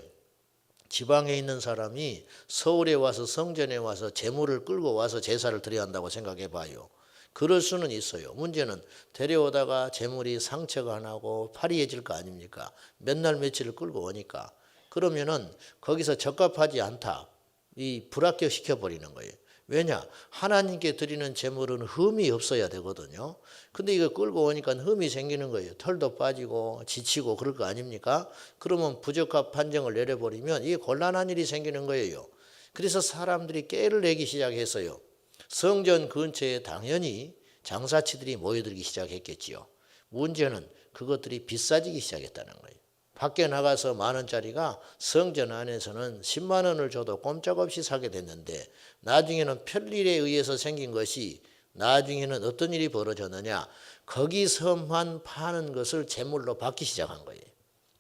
Speaker 1: 지방에 있는 사람이 서울에 와서 성전에 와서 제물을 끌고 와서 제사를 드려야 한다고 생각해 봐요. 그럴 수는 있어요. 문제는 데려오다가 제물이 상처가 나고 파리해질 거 아닙니까? 몇 날 며칠을 끌고 오니까. 그러면은 거기서 적합하지 않다. 이 불합격시켜 버리는 거예요. 왜냐? 하나님께 드리는 제물은 흠이 없어야 되거든요. 근데 이거 끌고 오니까 흠이 생기는 거예요. 털도 빠지고 지치고 그럴 거 아닙니까? 그러면 부적합 판정을 내려버리면 이게 곤란한 일이 생기는 거예요. 그래서 사람들이 깨를 내기 시작했어요. 성전 근처에 당연히 장사치들이 모여들기 시작했겠지요. 문제는 그것들이 비싸지기 시작했다는 거예요. 밖에 나가서 10,000원짜리가 성전 안에서는 10만 원을 줘도 꼼짝없이 사게 됐는데 나중에는 편리에 의해서 생긴 것이 나중에는 어떤 일이 벌어졌느냐. 거기서만 파는 것을 재물로 받기 시작한 거예요.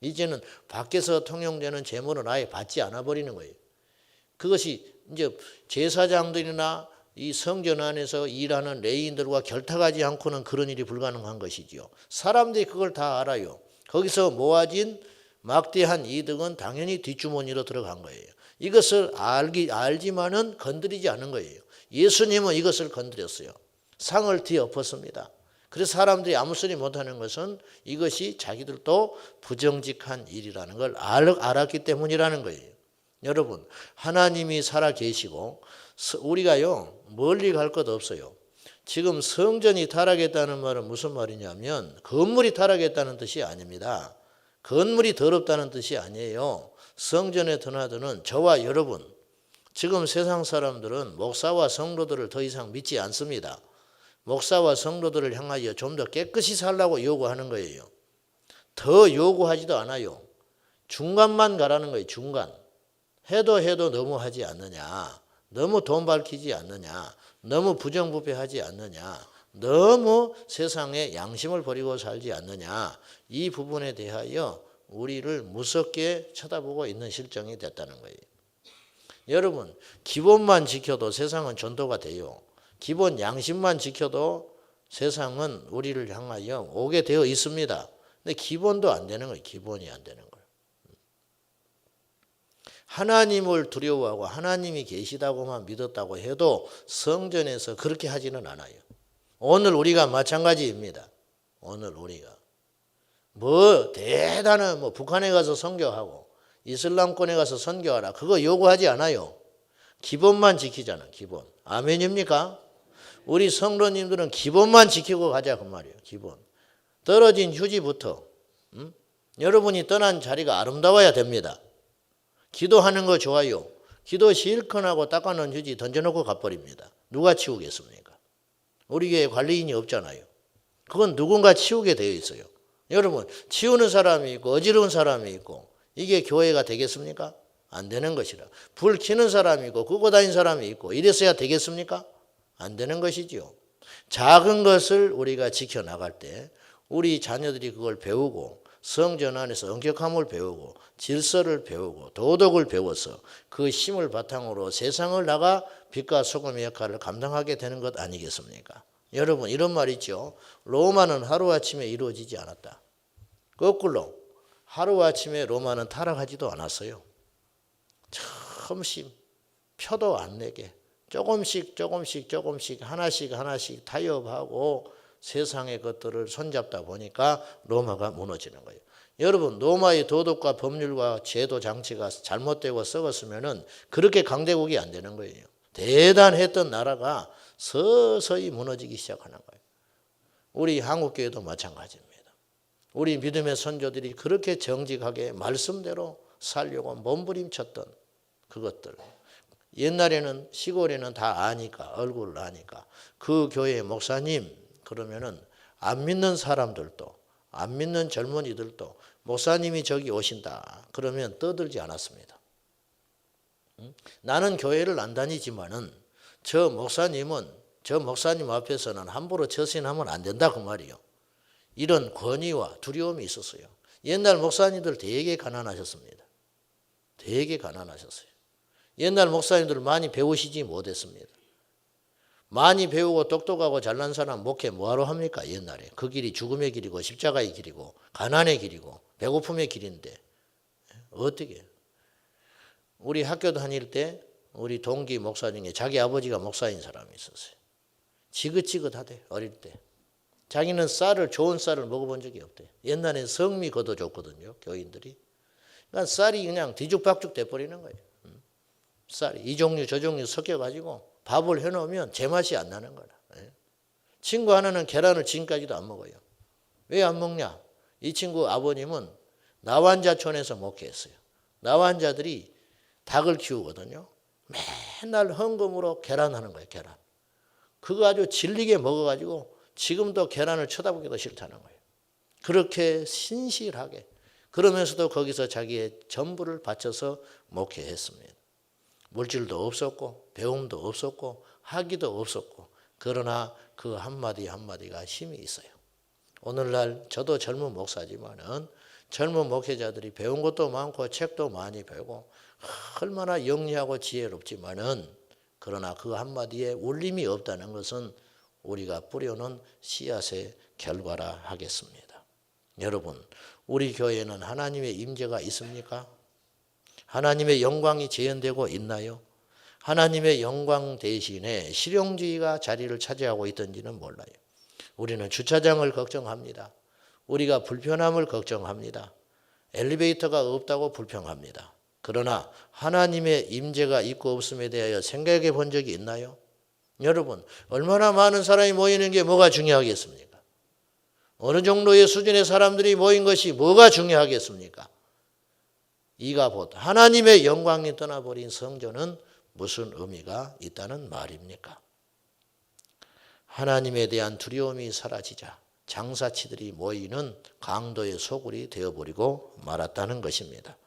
Speaker 1: 이제는 밖에서 통용되는 재물은 아예 받지 않아 버리는 거예요. 그것이 이제 제사장들이나 이 성전 안에서 일하는 레위인들과 결탁하지 않고는 그런 일이 불가능한 것이지요. 사람들이 그걸 다 알아요. 거기서 모아진 막대한 이득은 당연히 뒷주머니로 들어간 거예요. 이것을 알지만은 건드리지 않은 거예요. 예수님은 이것을 건드렸어요. 상을 뒤엎었습니다. 그래서 사람들이 아무 소리 못하는 것은 이것이 자기들도 부정직한 일이라는 걸 알았기 때문이라는 거예요. 여러분, 하나님이 살아 계시고 우리가요 멀리 갈 것 없어요. 지금 성전이 타락했다는 말은 무슨 말이냐면 건물이 타락했다는 뜻이 아닙니다. 건물이 더럽다는 뜻이 아니에요. 성전에 드나드는 저와 여러분, 지금 세상 사람들은 목사와 성도들을 더 이상 믿지 않습니다. 목사와 성도들을 향하여 좀 더 깨끗이 살라고 요구하는 거예요. 더 요구하지도 않아요. 중간만 가라는 거예요. 중간. 해도 너무 하지 않느냐. 너무 돈 밝히지 않느냐. 너무 부정부패하지 않느냐. 너무 세상에 양심을 버리고 살지 않느냐. 이 부분에 대하여 우리를 무섭게 쳐다보고 있는 실정이 됐다는 거예요. 여러분, 기본만 지켜도 세상은 전도가 돼요. 기본 양심만 지켜도 세상은 우리를 향하여 오게 되어 있습니다. 근데 기본도 안 되는 거예요. 기본이 안 되는 거예요. 하나님을 두려워하고 하나님이 계시다고만 믿었다고 해도 성전에서 그렇게 하지는 않아요. 오늘 우리가 마찬가지입니다. 오늘 우리가 대단한 북한에 가서 선교하고 이슬람권에 가서 선교하라 그거 요구하지 않아요. 기본만 지키잖아. 기본. 아멘입니까? 우리 성도님들은 기본만 지키고 가자 그 말이에요. 기본. 떨어진 휴지부터 여러분이 떠난 자리가 아름다워야 됩니다. 기도하는 거 좋아요. 기도 실컷 하고 닦아놓은 휴지 던져놓고 가버립니다. 누가 치우겠습니까? 우리 교회 관리인이 없잖아요. 그건 누군가 치우게 되어 있어요. 여러분, 치우는 사람이 있고 어지러운 사람이 있고 이게 교회가 되겠습니까? 안 되는 것이라. 불 켜는 사람이 있고 끄고 다니는 사람이 있고 이랬어야 되겠습니까? 안 되는 것이지요. 작은 것을 우리가 지켜나갈 때 우리 자녀들이 그걸 배우고 성전 안에서 엄격함을 배우고 질서를 배우고 도덕을 배워서 그 힘을 바탕으로 세상을 나가 빛과 소금의 역할을 감당하게 되는 것 아니겠습니까? 여러분, 이런 말 있죠. 로마는 하루아침에 이루어지지 않았다. 거꾸로 하루아침에 로마는 타락하지도 않았어요. 조금씩 표도 안 내게 조금씩 하나씩 타협하고 세상의 것들을 손잡다 보니까 로마가 무너지는 거예요. 여러분, 로마의 도덕과 법률과 제도 장치가 잘못되고 썩었으면 그렇게 강대국이 안 되는 거예요. 대단했던 나라가 서서히 무너지기 시작하는 거예요. 우리 한국교회도 마찬가지입니다. 우리 믿음의 선조들이 그렇게 정직하게 말씀대로 살려고 몸부림쳤던 그것들. 옛날에는 시골에는 다 아니까, 얼굴을 아니까 그 교회 목사님 그러면은 안 믿는 사람들도 안 믿는 젊은이들도 목사님이 저기 오신다 그러면 떠들지 않았습니다. 나는 교회를 안 다니지만은 저 목사님 앞에서는 함부로 처신하면 안 된다 그 말이요. 이런 권위와 두려움이 있었어요. 옛날 목사님들 되게 가난하셨습니다. 되게 가난하셨어요. 옛날 목사님들 많이 배우시지 못했습니다. 많이 배우고 똑똑하고 잘난 사람 목회 뭐하러 합니까? 옛날에 그 길이 죽음의 길이고 십자가의 길이고 가난의 길이고 배고픔의 길인데 어떻게 우리 학교 다닐 때 우리 동기 목사 중에 자기 아버지가 목사인 사람이 있었어요. 지긋지긋하대. 어릴 때 자기는 좋은 쌀을 먹어본 적이 없대. 옛날엔 성미 걷어줬거든요. 교인들이. 그러니까 쌀이 그냥 뒤죽박죽 돼버리는 거예요. 쌀이 이 종류 저 종류 섞여가지고 밥을 해놓으면 제맛이 안 나는 거라. 친구 하나는 계란을 지금까지도 안 먹어요. 왜 안 먹냐? 이 친구 아버님은 나환자촌에서 목회했어요. 나환자들이 닭을 키우거든요. 맨날 헌금으로 계란 하는 거예요. 계란. 그거 아주 질리게 먹어가지고 지금도 계란을 쳐다보기도 싫다는 거예요. 그렇게 신실하게 그러면서도 거기서 자기의 전부를 바쳐서 목회했습니다. 물질도 없었고 배움도 없었고 학위도 없었고 그러나 그 한마디 한마디가 힘이 있어요. 오늘날 저도 젊은 목사지만은 젊은 목회자들이 배운 것도 많고 책도 많이 배우고 얼마나 영리하고 지혜롭지만은 그러나 그 한마디에 울림이 없다는 것은 우리가 뿌려놓은 씨앗의 결과라 하겠습니다. 여러분, 우리 교회에는 하나님의 임재가 있습니까? 하나님의 영광이 재현되고 있나요? 하나님의 영광 대신에 실용주의가 자리를 차지하고 있던지는 몰라요. 우리는 주차장을 걱정합니다. 우리가 불편함을 걱정합니다. 엘리베이터가 없다고 불평합니다. 그러나 하나님의 임재가 있고 없음에 대하여 생각해 본 적이 있나요? 여러분, 얼마나 많은 사람이 모이는 게 뭐가 중요하겠습니까? 어느 정도의 수준의 사람들이 모인 것이 뭐가 중요하겠습니까? 이가봇 하나님의 영광이 떠나버린 성전은 무슨 의미가 있다는 말입니까? 하나님에 대한 두려움이 사라지자 장사치들이 모이는 강도의 소굴이 되어버리고 말았다는 것입니다.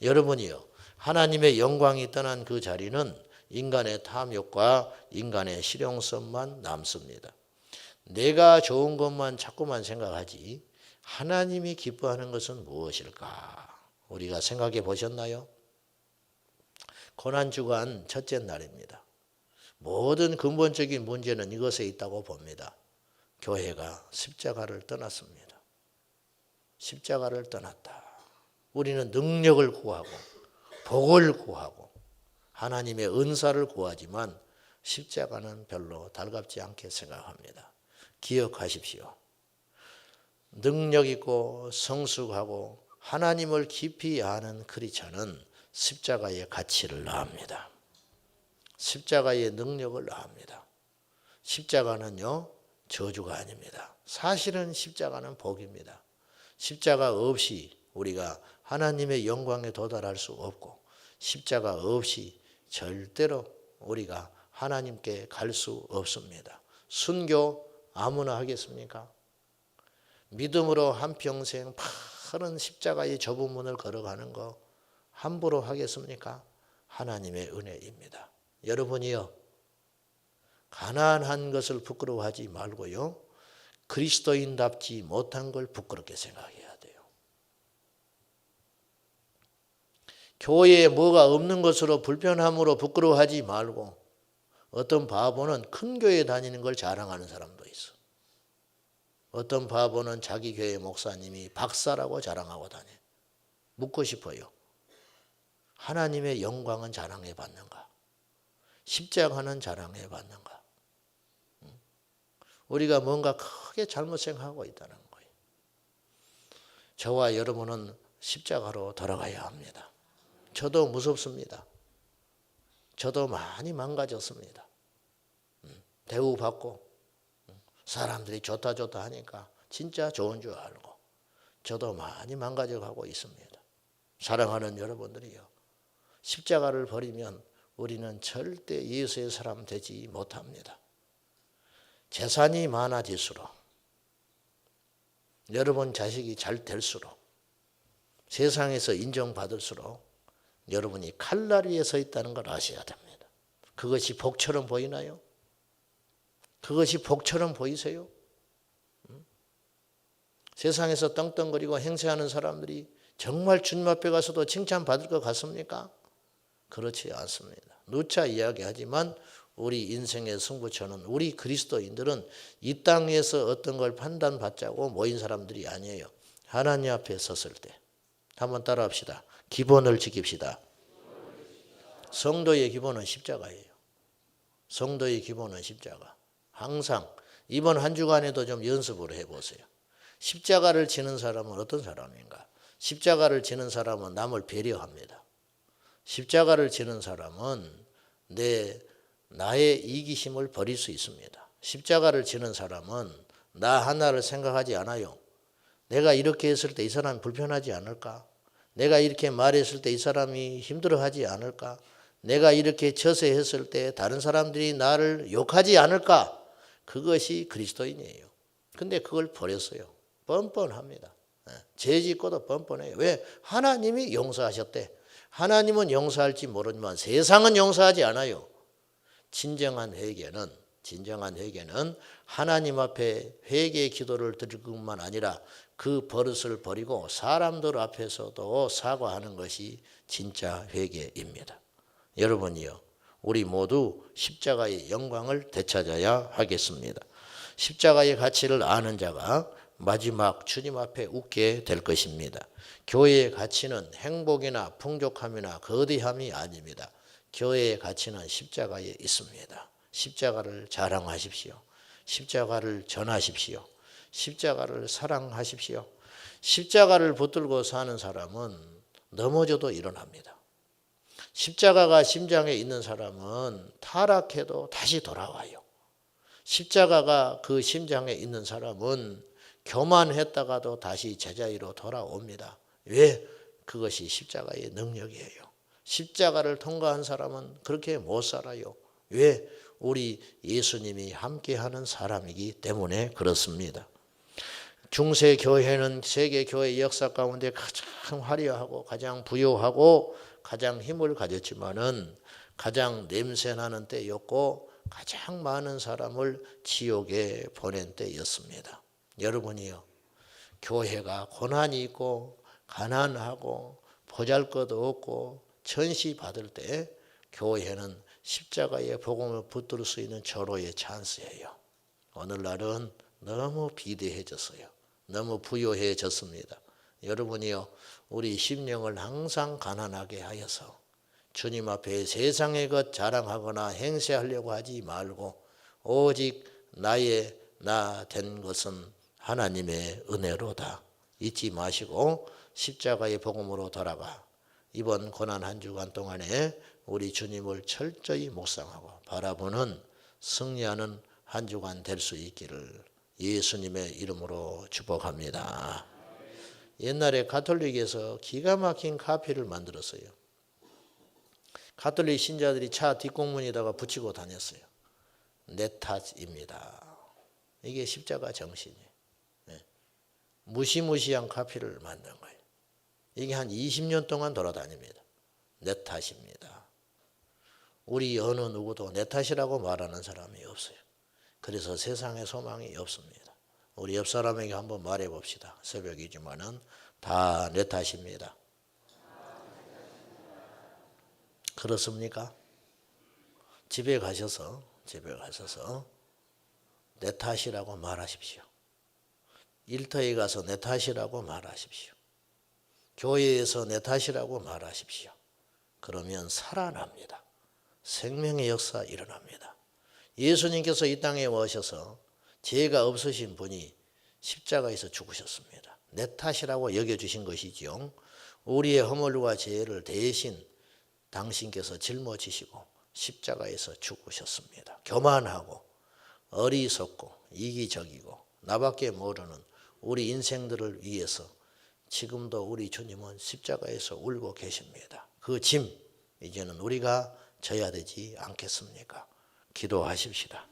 Speaker 1: 여러분이요, 하나님의 영광이 떠난 그 자리는 인간의 탐욕과 인간의 실용성만 남습니다. 내가 좋은 것만 자꾸만 생각하지 하나님이 기뻐하는 것은 무엇일까? 우리가 생각해 보셨나요? 고난주간 첫째 날입니다. 모든 근본적인 문제는 이것에 있다고 봅니다. 교회가 십자가를 떠났습니다. 십자가를 떠났다. 우리는 능력을 구하고 복을 구하고 하나님의 은사를 구하지만 십자가는 별로 달갑지 않게 생각합니다. 기억하십시오. 능력 있고 성숙하고 하나님을 깊이 아는 크리스찬은 십자가의 가치를 아합니다. 십자가의 능력을 아합니다. 십자가는요, 저주가 아닙니다. 사실은 십자가는 복입니다. 십자가 없이 우리가 하나님의 영광에 도달할 수 없고 십자가 없이 절대로 우리가 하나님께 갈 수 없습니다. 순교 아무나 하겠습니까? 믿음으로 한평생 파른 십자가의 좁은 문을 걸어가는 거 함부로 하겠습니까? 하나님의 은혜입니다. 여러분이요, 가난한 것을 부끄러워하지 말고요, 그리스도인답지 못한 걸 부끄럽게 생각해야 돼요. 교회에 뭐가 없는 것으로 불편함으로 부끄러워하지 말고, 어떤 바보는 큰 교회 다니는 걸 자랑하는 사람도 있어. 어떤 바보는 자기 교회 목사님이 박사라고 자랑하고 다녀. 묻고 싶어요. 하나님의 영광은 자랑해 받는가? 십자가는 자랑해 받는가? 우리가 뭔가 크게 잘못 생각하고 있다는 거예요. 저와 여러분은 십자가로 돌아가야 합니다. 저도 무섭습니다. 저도 많이 망가졌습니다. 대우받고 사람들이 좋다 하니까 진짜 좋은 줄 알고 저도 많이 망가져가고 있습니다. 사랑하는 여러분들이요, 십자가를 버리면 우리는 절대 예수의 사람 되지 못합니다. 재산이 많아질수록, 여러분 자식이 잘 될수록, 세상에서 인정받을수록 여러분이 칼날 위에 서 있다는 걸 아셔야 됩니다. 그것이 복처럼 보이나요? 그것이 복처럼 보이세요? 세상에서 떵떵거리고 행세하는 사람들이 정말 주님 앞에 가서도 칭찬받을 것 같습니까? 그렇지 않습니다. 누차 이야기하지만 우리 인생의 승부처는, 우리 그리스도인들은 이 땅에서 어떤 걸 판단받자고 모인 사람들이 아니에요. 하나님 앞에 섰을 때. 한번 따라합시다. 기본을 지킵시다. 성도의 기본은 십자가예요. 성도의 기본은 십자가. 항상 이번 한 주간에도 좀 연습을 해보세요. 십자가를 지는 사람은 어떤 사람인가? 십자가를 지는 사람은 남을 배려합니다. 십자가를 지는 사람은 나의 이기심을 버릴 수 있습니다. 십자가를 지는 사람은 나 하나를 생각하지 않아요. 내가 이렇게 했을 때 이 사람이 불편하지 않을까? 내가 이렇게 말했을 때 이 사람이 힘들어하지 않을까? 내가 이렇게 처세했을 때 다른 사람들이 나를 욕하지 않을까? 그것이 그리스도인이에요. 근데 그걸 버렸어요. 뻔뻔합니다. 죄 짓고도 뻔뻔해요. 왜? 하나님이 용서하셨대. 하나님은 용서할지 모르지만 세상은 용서하지 않아요. 진정한 회개는 하나님 앞에 회개의 기도를 드릴 것만 아니라 그 버릇을 버리고 사람들 앞에서도 사과하는 것이 진짜 회개입니다. 여러분이요, 우리 모두 십자가의 영광을 되찾아야 하겠습니다. 십자가의 가치를 아는 자가 마지막 주님 앞에 웃게 될 것입니다. 교회의 가치는 행복이나 풍족함이나 거대함이 아닙니다. 교회의 가치는 십자가에 있습니다. 십자가를 자랑하십시오. 십자가를 전하십시오. 십자가를 사랑하십시오. 십자가를 붙들고 사는 사람은 넘어져도 일어납니다. 십자가가 심장에 있는 사람은 타락해도 다시 돌아와요. 십자가가 그 심장에 있는 사람은 교만했다가도 다시 제자리로 돌아옵니다. 왜? 그것이 십자가의 능력이에요. 십자가를 통과한 사람은 그렇게 못 살아요. 왜? 우리 예수님이 함께하는 사람이기 때문에 그렇습니다. 중세 교회는 세계 교회 역사 가운데 가장 화려하고 가장 부유하고 가장 힘을 가졌지만은 가장 냄새나는 때였고 가장 많은 사람을 지옥에 보낸 때였습니다. 여러분이요, 교회가 고난이 있고 가난하고 보잘것없고 천시 받을 때 교회는 십자가의 복음을 붙들 수 있는 절호의 찬스예요. 오늘날은 너무 비대해졌어요. 너무 부유해졌습니다. 여러분이요, 우리 심령을 항상 가난하게 하여서 주님 앞에 세상의 것 자랑하거나 행세하려고 하지 말고 오직 나의 나 된 것은 하나님의 은혜로다. 잊지 마시고 십자가의 복음으로 돌아가 이번 고난 한 주간 동안에 우리 주님을 철저히 묵상하고 바라보는 승리하는 한 주간 될 수 있기를 예수님의 이름으로 축복합니다. 옛날에 가톨릭에서 기가 막힌 카페를 만들었어요. 가톨릭 신자들이 차 뒷공문에다가 붙이고 다녔어요. 내 탓입니다. 이게 십자가 정신이에요. 무시무시한 카피를 만든 거예요. 이게 한 20년 동안 돌아다닙니다. 내 탓입니다. 우리 어느 누구도 내 탓이라고 말하는 사람이 없어요. 그래서 세상에 소망이 없습니다. 우리 옆 사람에게 한번 말해 봅시다. 새벽이지만은 다 내 탓입니다. 그렇습니까? 집에 가셔서 내 탓이라고 말하십시오. 일터에 가서 내 탓이라고 말하십시오. 교회에서 내 탓이라고 말하십시오. 그러면 살아납니다. 생명의 역사 일어납니다. 예수님께서 이 땅에 오셔서 죄가 없으신 분이 십자가에서 죽으셨습니다. 내 탓이라고 여겨주신 것이지요. 우리의 허물과 죄를 대신 당신께서 짊어지시고 십자가에서 죽으셨습니다. 교만하고 어리석고 이기적이고 나밖에 모르는 우리 인생들을 위해서 지금도 우리 주님은 십자가에서 울고 계십니다. 그 짐 이제는 우리가 져야 되지 않겠습니까? 기도하십시다.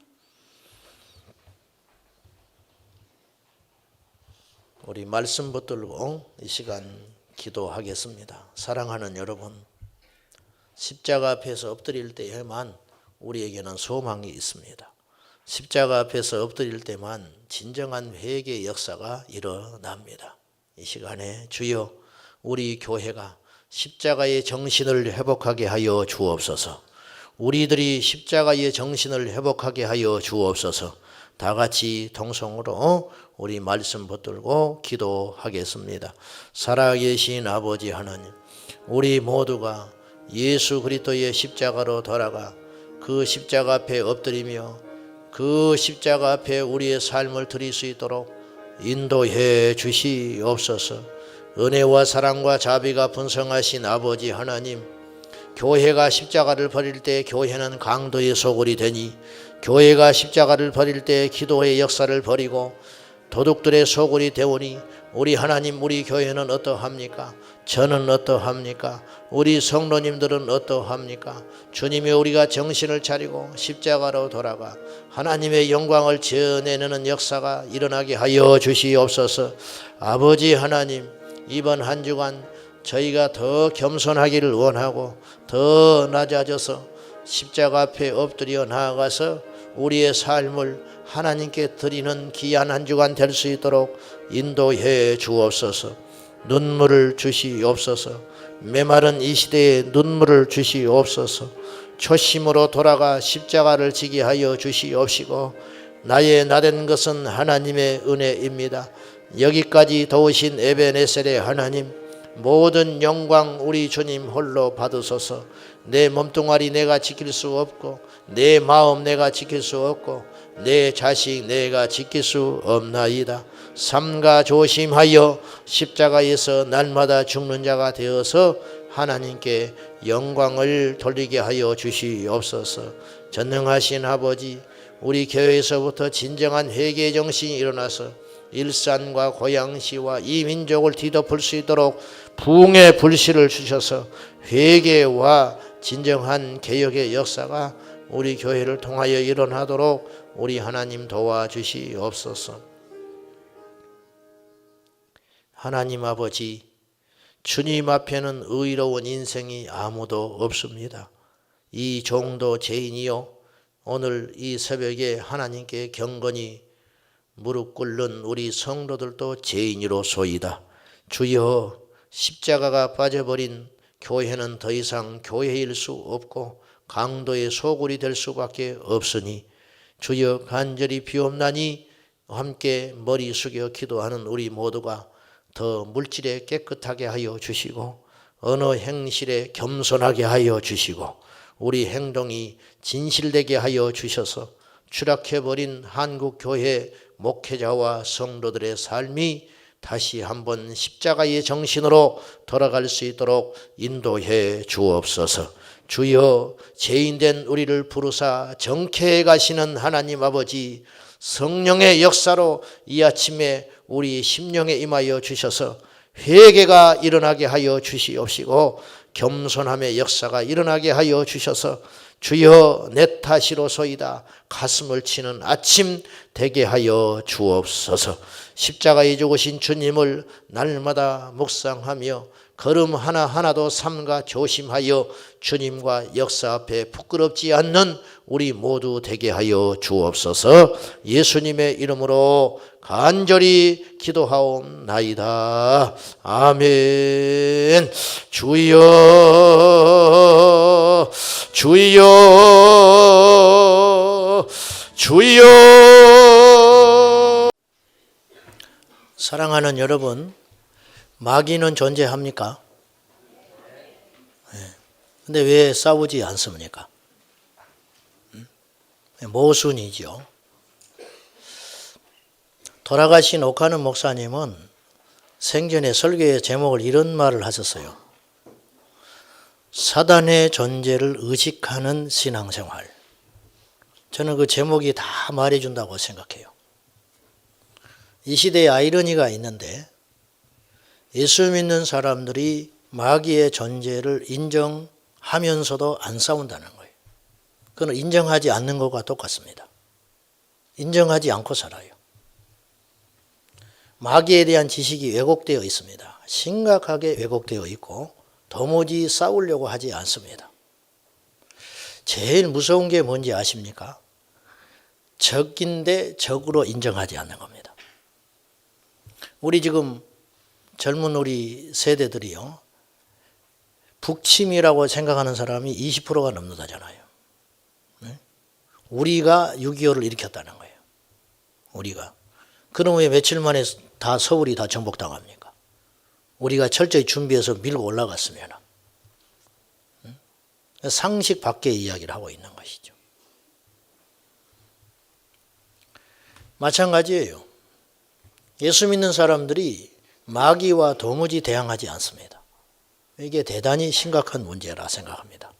Speaker 1: 우리 말씀 붙들고 이 시간 기도하겠습니다. 사랑하는 여러분, 십자가 앞에서 엎드릴 때에만 우리에게는 소망이 있습니다. 십자가 앞에서 엎드릴 때만 진정한 회개의 역사가 일어납니다. 이 시간에 주여 우리 교회가 십자가의 정신을 회복하게 하여 주옵소서. 우리들이 십자가의 정신을 회복하게 하여 주옵소서. 다 같이 동성으로 우리 말씀 붙들고 기도하겠습니다. 살아계신 아버지 하나님, 우리 모두가 예수 그리스도의 십자가로 돌아가 그 십자가 앞에 엎드리며 그 십자가 앞에 우리의 삶을 드릴 수 있도록 인도해 주시옵소서. 은혜와 사랑과 자비가 분성하신 아버지 하나님, 교회가 십자가를 버릴 때 교회는 강도의 소굴이 되니 교회가 십자가를 버릴 때 기도의 역사를 버리고 도둑들의 소굴이 되오니 우리 하나님, 우리 교회는 어떠합니까? 저는 어떠합니까? 우리 성도님들은 어떠합니까? 주님이 우리가 정신을 차리고 십자가로 돌아가 하나님의 영광을 전해내는 역사가 일어나게 하여 주시옵소서. 아버지 하나님, 이번 한 주간 저희가 더 겸손하기를 원하고 더 낮아져서 십자가 앞에 엎드려 나아가서 우리의 삶을 하나님께 드리는 귀한 한 주간 될 수 있도록 인도해 주옵소서. 눈물을 주시옵소서. 메마른 이 시대에 눈물을 주시옵소서. 초심으로 돌아가 십자가를 지게 하여 주시옵시고, 나의 나된 것은 하나님의 은혜입니다. 여기까지 도우신 에베네셀의 하나님, 모든 영광 우리 주님 홀로 받으소서. 내 몸뚱아리 내가 지킬 수 없고, 내 마음 내가 지킬 수 없고, 내 자식 내가 지킬 수 없나이다. 삼가 조심하여 십자가에서 날마다 죽는 자가 되어서 하나님께 영광을 돌리게 하여 주시옵소서. 전능하신 아버지, 우리 교회에서부터 진정한 회개 정신이 일어나서 일산과 고양시와 이 민족을 뒤덮을 수 있도록 부흥의 불씨를 주셔서 회개와 진정한 개혁의 역사가 우리 교회를 통하여 일어나도록 우리 하나님 도와주시옵소서. 하나님 아버지, 주님 앞에는 의로운 인생이 아무도 없습니다. 이 종도 죄인이요, 오늘 이 새벽에 하나님께 경건히 무릎 꿇는 우리 성도들도 죄인이로소이다. 주여, 십자가가 빠져버린 교회는 더 이상 교회일 수 없고 강도의 소굴이 될 수밖에 없으니 주여, 간절히 비옵나니 함께 머리 숙여 기도하는 우리 모두가 더 물질에 깨끗하게 하여 주시고 언어 행실에 겸손하게 하여 주시고 우리 행동이 진실되게 하여 주셔서 추락해버린 한국교회 목회자와 성도들의 삶이 다시 한번 십자가의 정신으로 돌아갈 수 있도록 인도해 주옵소서. 주여, 죄인된 우리를 부르사 정케해 가시는 하나님 아버지, 성령의 역사로 이 아침에 우리 심령에 임하여 주셔서 회개가 일어나게 하여 주시옵시고 겸손함의 역사가 일어나게 하여 주셔서 주여, 내 탓이로소이다 가슴을 치는 아침 되게 하여 주옵소서. 십자가에 죽으신 주님을 날마다 묵상하며 걸음 하나하나도 삼가 조심하여 주님과 역사 앞에 부끄럽지 않는 우리 모두 되게 하여 주옵소서. 예수님의 이름으로 간절히 기도하옵나이다. 아멘. 주여, 주여, 주여. 사랑하는 여러분, 마귀는 존재합니까? 근데 왜 싸우지 않습니까? 모순이죠. 돌아가신 옥하는 목사님은 생전에 설교의 제목을 이런 말을 하셨어요. 사단의 존재를 의식하는 신앙생활. 저는 그 제목이 다 말해준다고 생각해요. 이 시대에 아이러니가 있는데 예수 믿는 사람들이 마귀의 존재를 인정하면서도 안 싸운다는 거예요. 그건 인정하지 않는 것과 똑같습니다. 인정하지 않고 살아요. 마귀에 대한 지식이 왜곡되어 있습니다. 심각하게 왜곡되어 있고 도무지 싸우려고 하지 않습니다. 제일 무서운 게 뭔지 아십니까? 적인데 적으로 인정하지 않는 겁니다. 우리 지금 젊은 우리 세대들이요, 북침이라고 생각하는 사람이 20%가 넘는다잖아요. 우리가 6.25를 일으켰다는 거예요. 우리가. 그럼 왜 며칠 만에 다 서울이 다 정복당합니까? 우리가 철저히 준비해서 밀고 올라갔으면. 상식 밖의 이야기를 하고 있는 것이죠. 마찬가지예요. 예수 믿는 사람들이 마귀와 도무지 대항하지 않습니다. 이게 대단히 심각한 문제라 생각합니다.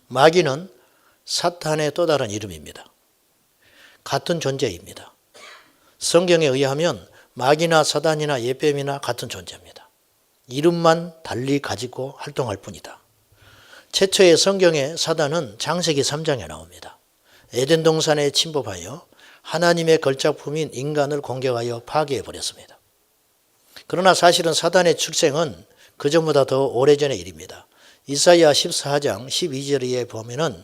Speaker 1: 마귀는 사탄의 또 다른 이름입니다. 같은 존재입니다. 성경에 의하면 마귀나 사단이나 예뱀이나 같은 존재입니다. 이름만 달리 가지고 활동할 뿐이다. 최초의 성경의 사단은 창세기 3장에 나옵니다. 에덴 동산에 침범하여 하나님의 걸작품인 인간을 공격하여 파괴해버렸습니다. 그러나 사실은 사단의 출생은 그전보다 더 오래전의 일입니다. 이사야 14장 12절에 보면은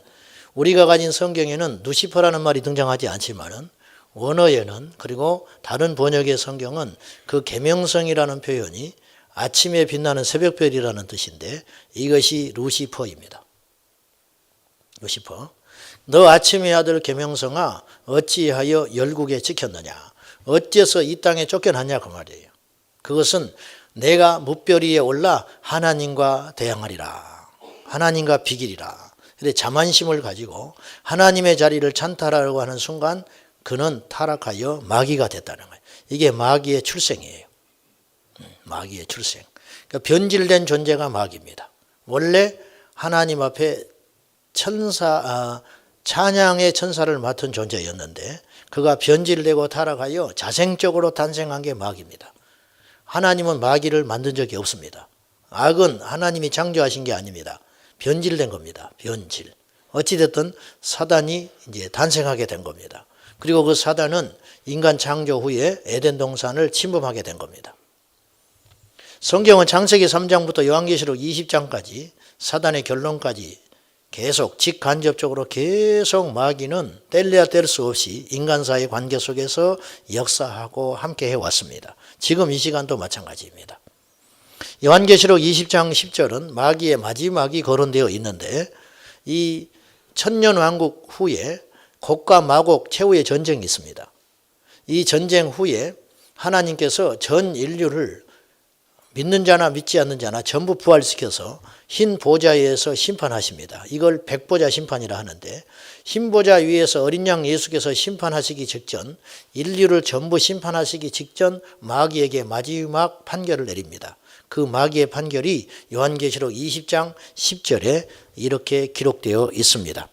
Speaker 1: 우리가 가진 성경에는 누시퍼라는 말이 등장하지 않지만은 원어에는 그리고 다른 번역의 성경은 그 계명성이라는 표현이 아침에 빛나는 새벽별이라는 뜻인데 이것이 루시퍼입니다. 루시퍼. 너 아침의 아들 계명성아 어찌하여 열국에 지켰느냐. 어째서 이 땅에 쫓겨났냐 그 말이에요. 그것은 내가 뭇별 위에 올라 하나님과 대항하리라. 하나님과 비기리라. 근데 자만심을 가지고 하나님의 자리를 찬탈하려고 하는 순간 그는 타락하여 마귀가 됐다는 거예요. 이게 마귀의 출생이에요. 마귀의 출생. 그러니까 변질된 존재가 마귀입니다. 원래 하나님 앞에 찬양의 천사를 맡은 존재였는데 그가 변질되고 타락하여 자생적으로 탄생한 게 마귀입니다. 하나님은 마귀를 만든 적이 없습니다. 악은 하나님이 창조하신 게 아닙니다. 변질된 겁니다. 변질. 어찌됐든 사단이 이제 탄생하게 된 겁니다. 그리고 그 사단은 인간 창조 후에 에덴 동산을 침범하게 된 겁니다. 성경은 창세기 3장부터 요한계시록 20장까지 사단의 결론까지 계속 직간접적으로 계속 마귀는 뗄래야 뗄 수 없이 인간사의 관계 속에서 역사하고 함께 해왔습니다. 지금 이 시간도 마찬가지입니다. 요한계시록 20장 10절은 마귀의 마지막이 거론되어 있는데 이 천년왕국 후에 곡과 마곡 최후의 전쟁이 있습니다. 이 전쟁 후에 하나님께서 전 인류를 믿는 자나 믿지 않는 자나 전부 부활시켜서 흰 보좌에서 심판하십니다. 이걸 백보자 심판이라 하는데 흰 보좌 위에서 어린 양 예수께서 심판하시기 직전 인류를 전부 심판하시기 직전 마귀에게 마지막 판결을 내립니다. 그 마귀의 판결이 요한계시록 20장 10절에 이렇게 기록되어 있습니다.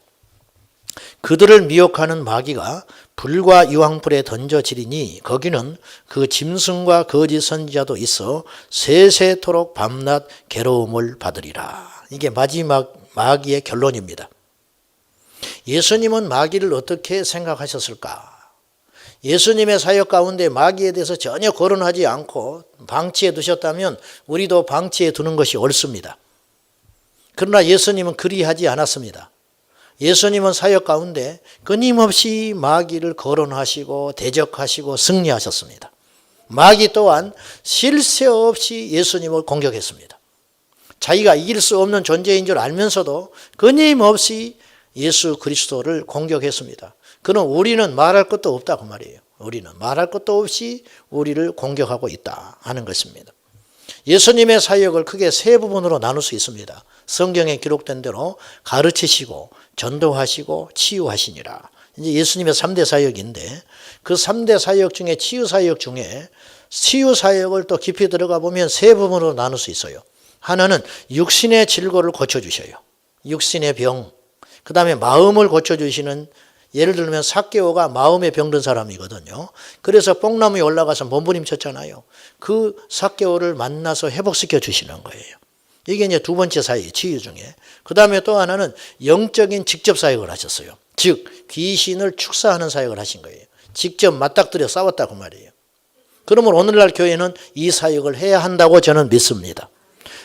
Speaker 1: 그들을 미혹하는 마귀가 불과 유황불에 던져지리니 거기는 그 짐승과 거짓 선지자도 있어 세세토록 밤낮 괴로움을 받으리라. 이게 마지막 마귀의 결론입니다. 예수님은 마귀를 어떻게 생각하셨을까? 예수님의 사역 가운데 마귀에 대해서 전혀 거론하지 않고 방치해 두셨다면 우리도 방치해 두는 것이 옳습니다. 그러나 예수님은 그리하지 않았습니다. 예수님은 사역 가운데 끊임없이 마귀를 거론하시고 대적하시고 승리하셨습니다. 마귀 또한 쉴 새 없이 예수님을 공격했습니다. 자기가 이길 수 없는 존재인 줄 알면서도 끊임없이 예수 그리스도를 공격했습니다. 그는 우리는 말할 것도 없다 그 말이에요. 우리는 말할 것도 없이 우리를 공격하고 있다 하는 것입니다. 예수님의 사역을 크게 세 부분으로 나눌 수 있습니다. 성경에 기록된 대로 가르치시고 전도하시고 치유하시니라. 이제 예수님의 3대 사역인데 그 3대 사역 중에 치유 사역 중에 치유 사역을 또 깊이 들어가 보면 세 부분으로 나눌 수 있어요. 하나는 육신의 질고를 고쳐주셔요. 육신의 병. 그 다음에 마음을 고쳐주시는, 예를 들면 삭개오가 마음에 병든 사람이거든요. 그래서 뽕나무에 올라가서 몸부림쳤잖아요. 그 삭개오를 만나서 회복시켜 주시는 거예요. 이게 이제 두 번째 사역, 치유 중에. 그 다음에 또 하나는 영적인 직접 사역을 하셨어요. 즉 귀신을 축사하는 사역을 하신 거예요. 직접 맞닥뜨려 싸웠다고 말이에요. 그러면 오늘날 교회는 이 사역을 해야 한다고 저는 믿습니다.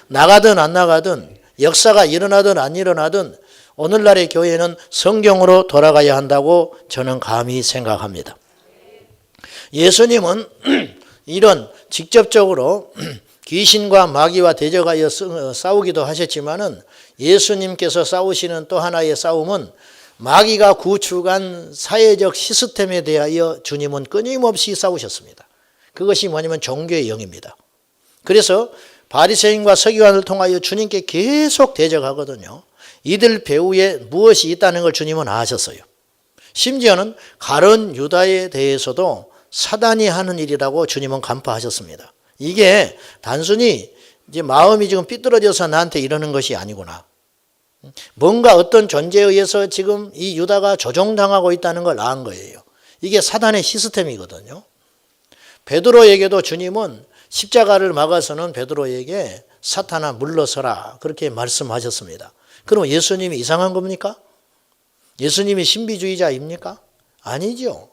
Speaker 1: 나가든 안 나가든 역사가 일어나든 안 일어나든 오늘날의 교회는 성경으로 돌아가야 한다고 저는 감히 생각합니다. 예수님은 이런 직접적으로 귀신과 마귀와 대적하여 싸우기도 하셨지만은 예수님께서 싸우시는 또 하나의 싸움은 마귀가 구축한 사회적 시스템에 대하여 주님은 끊임없이 싸우셨습니다. 그것이 뭐냐면 종교의 영입니다. 그래서 바리새인과 서기관을 통하여 주님께 계속 대적하거든요. 이들 배후에 무엇이 있다는 걸 주님은 아셨어요. 심지어는 가룟 유다에 대해서도 사단이 하는 일이라고 주님은 간파하셨습니다. 이게 단순히 이제 마음이 지금 삐뚤어져서 나한테 이러는 것이 아니구나. 뭔가 어떤 존재에 의해서 지금 이 유다가 조종당하고 있다는 걸 안 거예요. 이게 사단의 시스템이거든요. 베드로에게도 주님은 십자가를 막아서는 베드로에게 사탄아 물러서라 그렇게 말씀하셨습니다. 그럼 예수님이 이상한 겁니까? 예수님이 신비주의자입니까? 아니죠.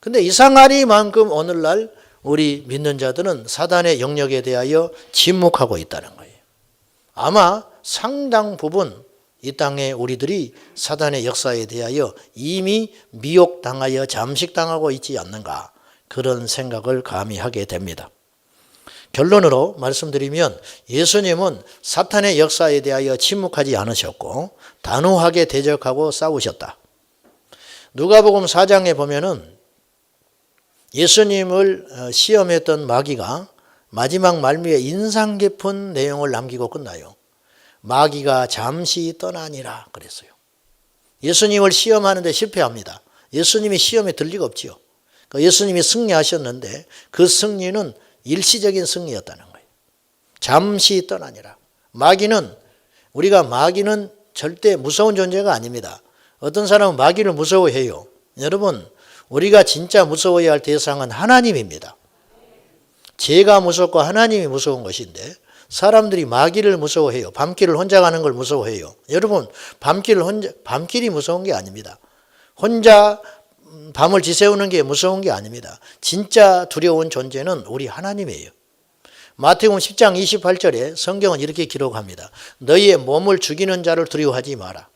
Speaker 1: 근데 이상하리만큼 오늘날 우리 믿는 자들은 사단의 영역에 대하여 침묵하고 있다는 거예요. 아마 상당 부분 이 땅에 우리들이 사단의 역사에 대하여 이미 미혹당하여 잠식당하고 있지 않는가 그런 생각을 감히 하게 됩니다. 결론으로 말씀드리면 예수님은 사탄의 역사에 대하여 침묵하지 않으셨고 단호하게 대적하고 싸우셨다. 누가복음 4장에 보면은 예수님을 시험했던 마귀가 마지막 말미에 인상 깊은 내용을 남기고 끝나요. 마귀가 잠시 떠나니라 그랬어요. 예수님을 시험하는데 실패합니다. 예수님이 시험에 들 리가 없지요. 예수님이 승리하셨는데 그 승리는 일시적인 승리였다는 거예요. 잠시 떠나니라. 우리가 마귀는 절대 무서운 존재가 아닙니다. 어떤 사람은 마귀를 무서워해요. 여러분, 우리가 진짜 무서워해야 할 대상은 하나님입니다. 죄가 무섭고 하나님이 무서운 것인데 사람들이 마귀를 무서워해요. 밤길을 혼자 가는 걸 무서워해요. 여러분, 밤길이 무서운 게 아닙니다. 혼자 밤을 지새우는 게 무서운 게 아닙니다. 진짜 두려운 존재는 우리 하나님이에요. 마태복음 10장 28절에 성경은 이렇게 기록합니다. 너희의 몸을 죽이는 자를 두려워하지 마라.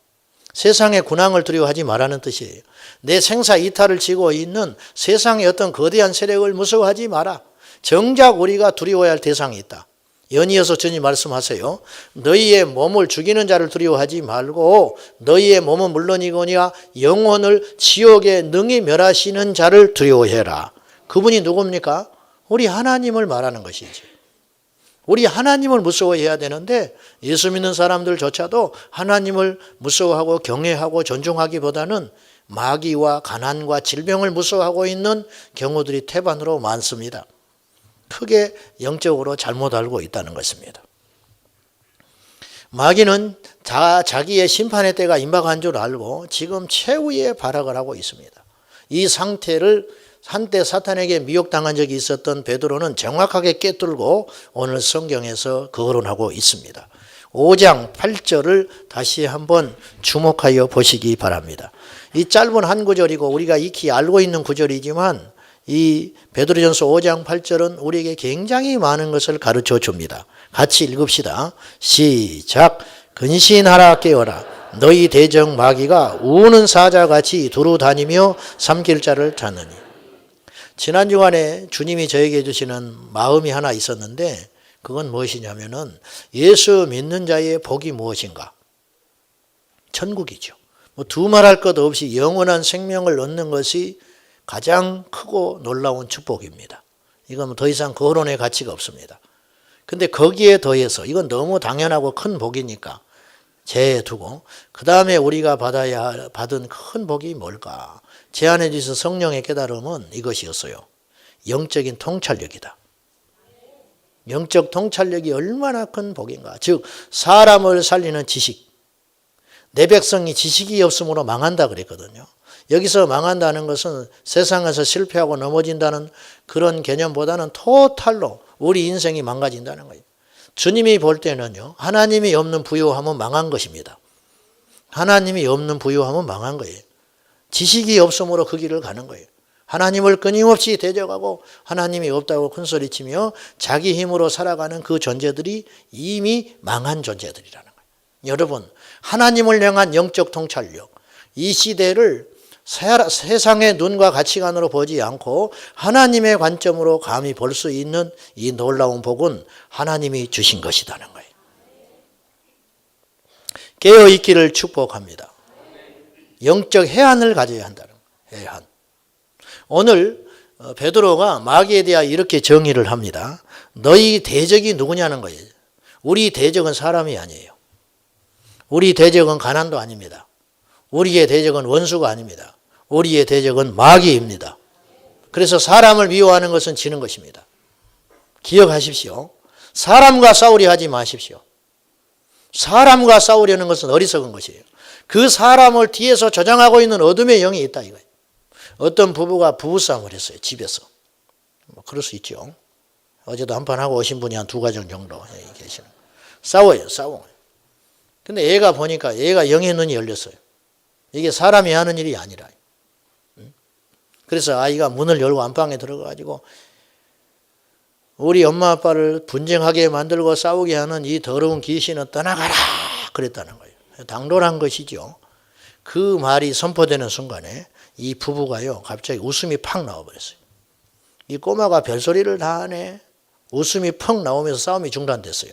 Speaker 1: 세상의 군왕을 두려워하지 마라는 뜻이에요. 내 생사 이탈을 지고 있는 세상의 어떤 거대한 세력을 무서워하지 마라. 정작 우리가 두려워해야 할 대상이 있다. 연이어서 주님 말씀하세요. 너희의 몸을 죽이는 자를 두려워하지 말고 너희의 몸은 물론이거니와 영혼을 지옥에 능히 멸하시는 자를 두려워해라. 그분이 누굽니까? 우리 하나님을 말하는 것이지. 우리 하나님을 무서워해야 되는데 예수 믿는 사람들조차도 하나님을 무서워하고 경외하고 존중하기보다는 마귀와 가난과 질병을 무서워하고 있는 경우들이 태반으로 많습니다. 크게 영적으로 잘못 알고 있다는 것입니다. 마귀는 자기의 심판의 때가 임박한 줄 알고 지금 최후의 발악을 하고 있습니다. 이 상태를 한때 사탄에게 미혹당한 적이 있었던 베드로는 정확하게 꿰뚫고 오늘 성경에서 거론하고 있습니다. 5장 8절을 다시 한번 주목하여 보시기 바랍니다. 이 짧은 한 구절이고 우리가 익히 알고 있는 구절이지만 이 베드로전서 5장 8절은 우리에게 굉장히 많은 것을 가르쳐 줍니다. 같이 읽읍시다. 시작. 근신하라 깨어라. 너희 대적 마귀가 우는 사자같이 두루 다니며 삼킬 자를 찾느니. 지난 주간에 주님이 저에게 주시는 마음이 하나 있었는데 그건 무엇이냐면은 예수 믿는 자의 복이 무엇인가? 천국이죠. 두말할 것 없이 영원한 생명을 얻는 것이 가장 크고 놀라운 축복입니다. 이건 더 이상 거론의 가치가 없습니다. 근데 거기에 더해서 이건 너무 당연하고 큰 복이니까 제두고 그 다음에 우리가 받은 큰 복이 뭘까? 제 안에 주신 성령의 깨달음은 이것이었어요. 영적인 통찰력이다. 영적 통찰력이 얼마나 큰 복인가. 즉 사람을 살리는 지식. 내 백성이 지식이 없으므로 망한다 그랬거든요. 여기서 망한다는 것은 세상에서 실패하고 넘어진다는 그런 개념보다는 토탈로 우리 인생이 망가진다는 거예요. 주님이 볼 때는요. 하나님이 없는 부요함은 망한 것입니다. 하나님이 없는 부요함은 망한 거예요. 지식이 없으므로 그 길을 가는 거예요. 하나님을 끊임없이 대적하고 하나님이 없다고 큰소리치며 자기 힘으로 살아가는 그 존재들이 이미 망한 존재들이라는 거예요. 여러분, 하나님을 향한 영적 통찰력, 이 시대를 세상의 눈과 가치관으로 보지 않고 하나님의 관점으로 감히 볼 수 있는 이 놀라운 복은 하나님이 주신 것이라는 거예요. 깨어있기를 축복합니다. 영적 해안을 가져야 한다는 거예요. 해안. 오늘 베드로가 마귀에 대하여 이렇게 정의를 합니다. 너희 대적이 누구냐는 거예요. 우리 대적은 사람이 아니에요. 우리 대적은 가난도 아닙니다. 우리의 대적은 원수가 아닙니다. 우리의 대적은 마귀입니다. 그래서 사람을 미워하는 것은 지는 것입니다. 기억하십시오. 사람과 싸우려 하지 마십시오. 사람과 싸우려는 것은 어리석은 것이에요. 그 사람을 뒤에서 조장하고 있는 어둠의 영이 있다 이거예요. 어떤 부부가 부부싸움을 했어요. 집에서. 그럴 수 있죠. 어제도 한 판 하고 오신 분이 한 2가정 정도 계시는. 싸워요. 근데 얘가 보니까 얘가 영의 눈이 열렸어요. 이게 사람이 하는 일이 아니라. 그래서 아이가 문을 열고 안방에 들어가가지고 우리 엄마 아빠를 분쟁하게 만들고 싸우게 하는 이 더러운 귀신은 떠나가라 그랬다는 거예요. 당돌한 것이죠. 그 말이 선포되는 순간에 이 부부가요 갑자기 웃음이 팍 나와버렸어요. 이 꼬마가 별소리를 다 하네. 웃음이 팍 나오면서 싸움이 중단됐어요.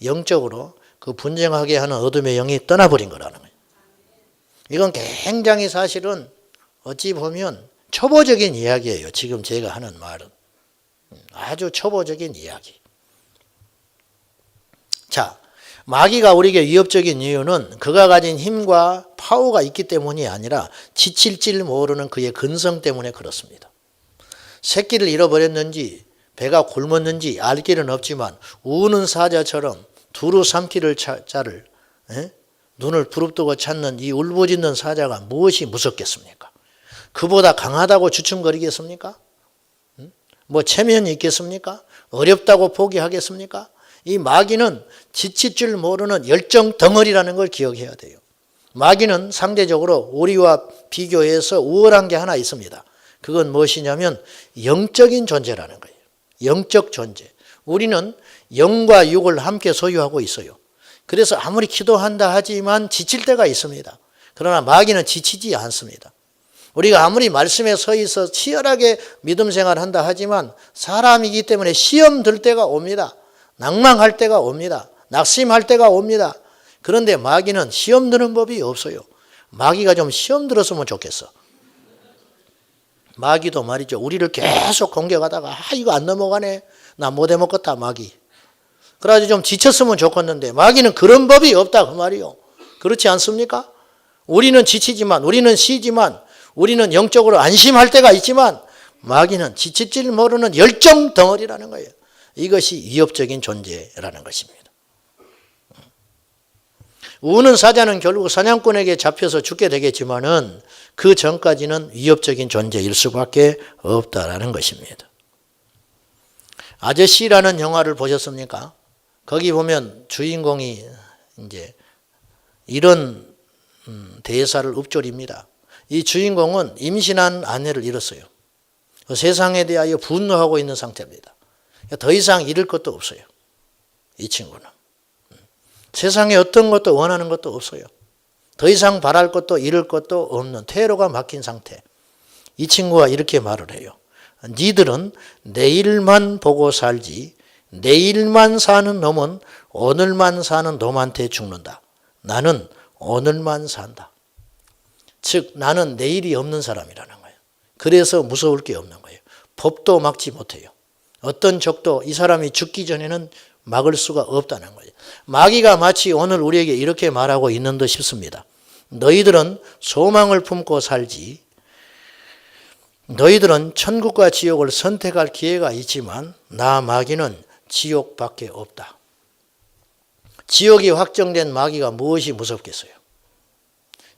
Speaker 1: 영적으로 그 분쟁하게 하는 어둠의 영이 떠나버린 거라는 거예요. 이건 굉장히 사실은 어찌 보면 초보적인 이야기예요. 지금 제가 하는 말은. 아주 초보적인 이야기. 자, 마귀가 우리에게 위협적인 이유는 그가 가진 힘과 파워가 있기 때문이 아니라 지칠 줄 모르는 그의 근성 때문에 그렇습니다. 새끼를 잃어버렸는지 배가 굶었는지 알 길은 없지만 우는 사자처럼 두루 삼키를 자를 눈을 부릅뜨고 찾는 이 울부짖는 사자가 무엇이 무섭겠습니까? 그보다 강하다고 주춤거리겠습니까? 뭐 체면이 있겠습니까? 어렵다고 포기하겠습니까? 이 마귀는 지칠 줄 모르는 열정 덩어리라는 걸 기억해야 돼요. 마귀는 상대적으로 우리와 비교해서 우월한 게 하나 있습니다. 그건 무엇이냐면 영적인 존재라는 거예요. 영적 존재. 우리는 영과 육을 함께 소유하고 있어요. 그래서 아무리 기도한다 하지만 지칠 때가 있습니다. 그러나 마귀는 지치지 않습니다. 우리가 아무리 말씀에 서 있어 치열하게 믿음 생활한다 하지만 사람이기 때문에 시험 들 때가 옵니다. 낭망할 때가 옵니다. 낙심할 때가 옵니다. 그런데 마귀는 시험 드는 법이 없어요. 마귀가 좀 시험 들었으면 좋겠어. 마귀도 말이죠. 우리를 계속 공격하다가 이거 안 넘어가네. 나 못 해먹겠다 마귀. 그래가지고 좀 지쳤으면 좋겠는데 마귀는 그런 법이 없다 그 말이요. 그렇지 않습니까? 우리는 지치지만 우리는 쉬지만 우리는 영적으로 안심할 때가 있지만 마귀는 지칠 줄 모르는 열정 덩어리라는 거예요. 이것이 위협적인 존재라는 것입니다. 우는 사자는 결국 사냥꾼에게 잡혀서 죽게 되겠지만은 그 전까지는 위협적인 존재일 수밖에 없다라는 것입니다. 아저씨라는 영화를 보셨습니까? 거기 보면 주인공이 이제 이런 대사를 읊조립니다. 이 주인공은 임신한 아내를 잃었어요. 세상에 대하여 분노하고 있는 상태입니다. 더 이상 잃을 것도 없어요. 이 친구는. 세상에 어떤 것도 원하는 것도 없어요. 더 이상 바랄 것도 잃을 것도 없는 퇴로가 막힌 상태. 이 친구가 이렇게 말을 해요. 니들은 내일만 보고 살지 내일만 사는 놈은 오늘만 사는 놈한테 죽는다. 나는 오늘만 산다. 즉 나는 내일이 없는 사람이라는 거예요. 그래서 무서울 게 없는 거예요. 법도 막지 못해요. 어떤 적도 이 사람이 죽기 전에는 막을 수가 없다는 거예요. 마귀가 마치 오늘 우리에게 이렇게 말하고 있는 듯 싶습니다. 너희들은 소망을 품고 살지 너희들은 천국과 지옥을 선택할 기회가 있지만 나 마귀는 지옥밖에 없다. 지옥이 확정된 마귀가 무엇이 무섭겠어요?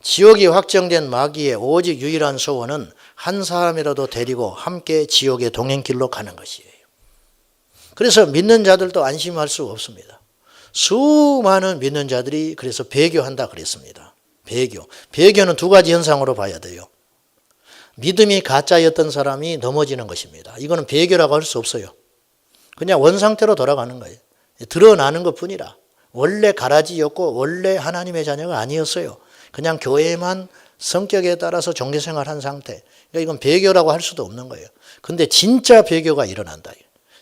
Speaker 1: 지옥이 확정된 마귀의 오직 유일한 소원은 한 사람이라도 데리고 함께 지옥의 동행길로 가는 것이에요. 그래서 믿는 자들도 안심할 수 없습니다. 수많은 믿는 자들이 그래서 배교한다 그랬습니다. 배교는 두 가지 현상으로 봐야 돼요. 믿음이 가짜였던 사람이 넘어지는 것입니다. 이거는 배교라고 할 수 없어요. 그냥 원상태로 돌아가는 거예요. 드러나는 것뿐이라. 원래 가라지였고 원래 하나님의 자녀가 아니었어요. 그냥 교회만 성격에 따라서 종교생활한 상태. 그러니까 이건 배교라고 할 수도 없는 거예요. 근데 진짜 배교가 일어난다.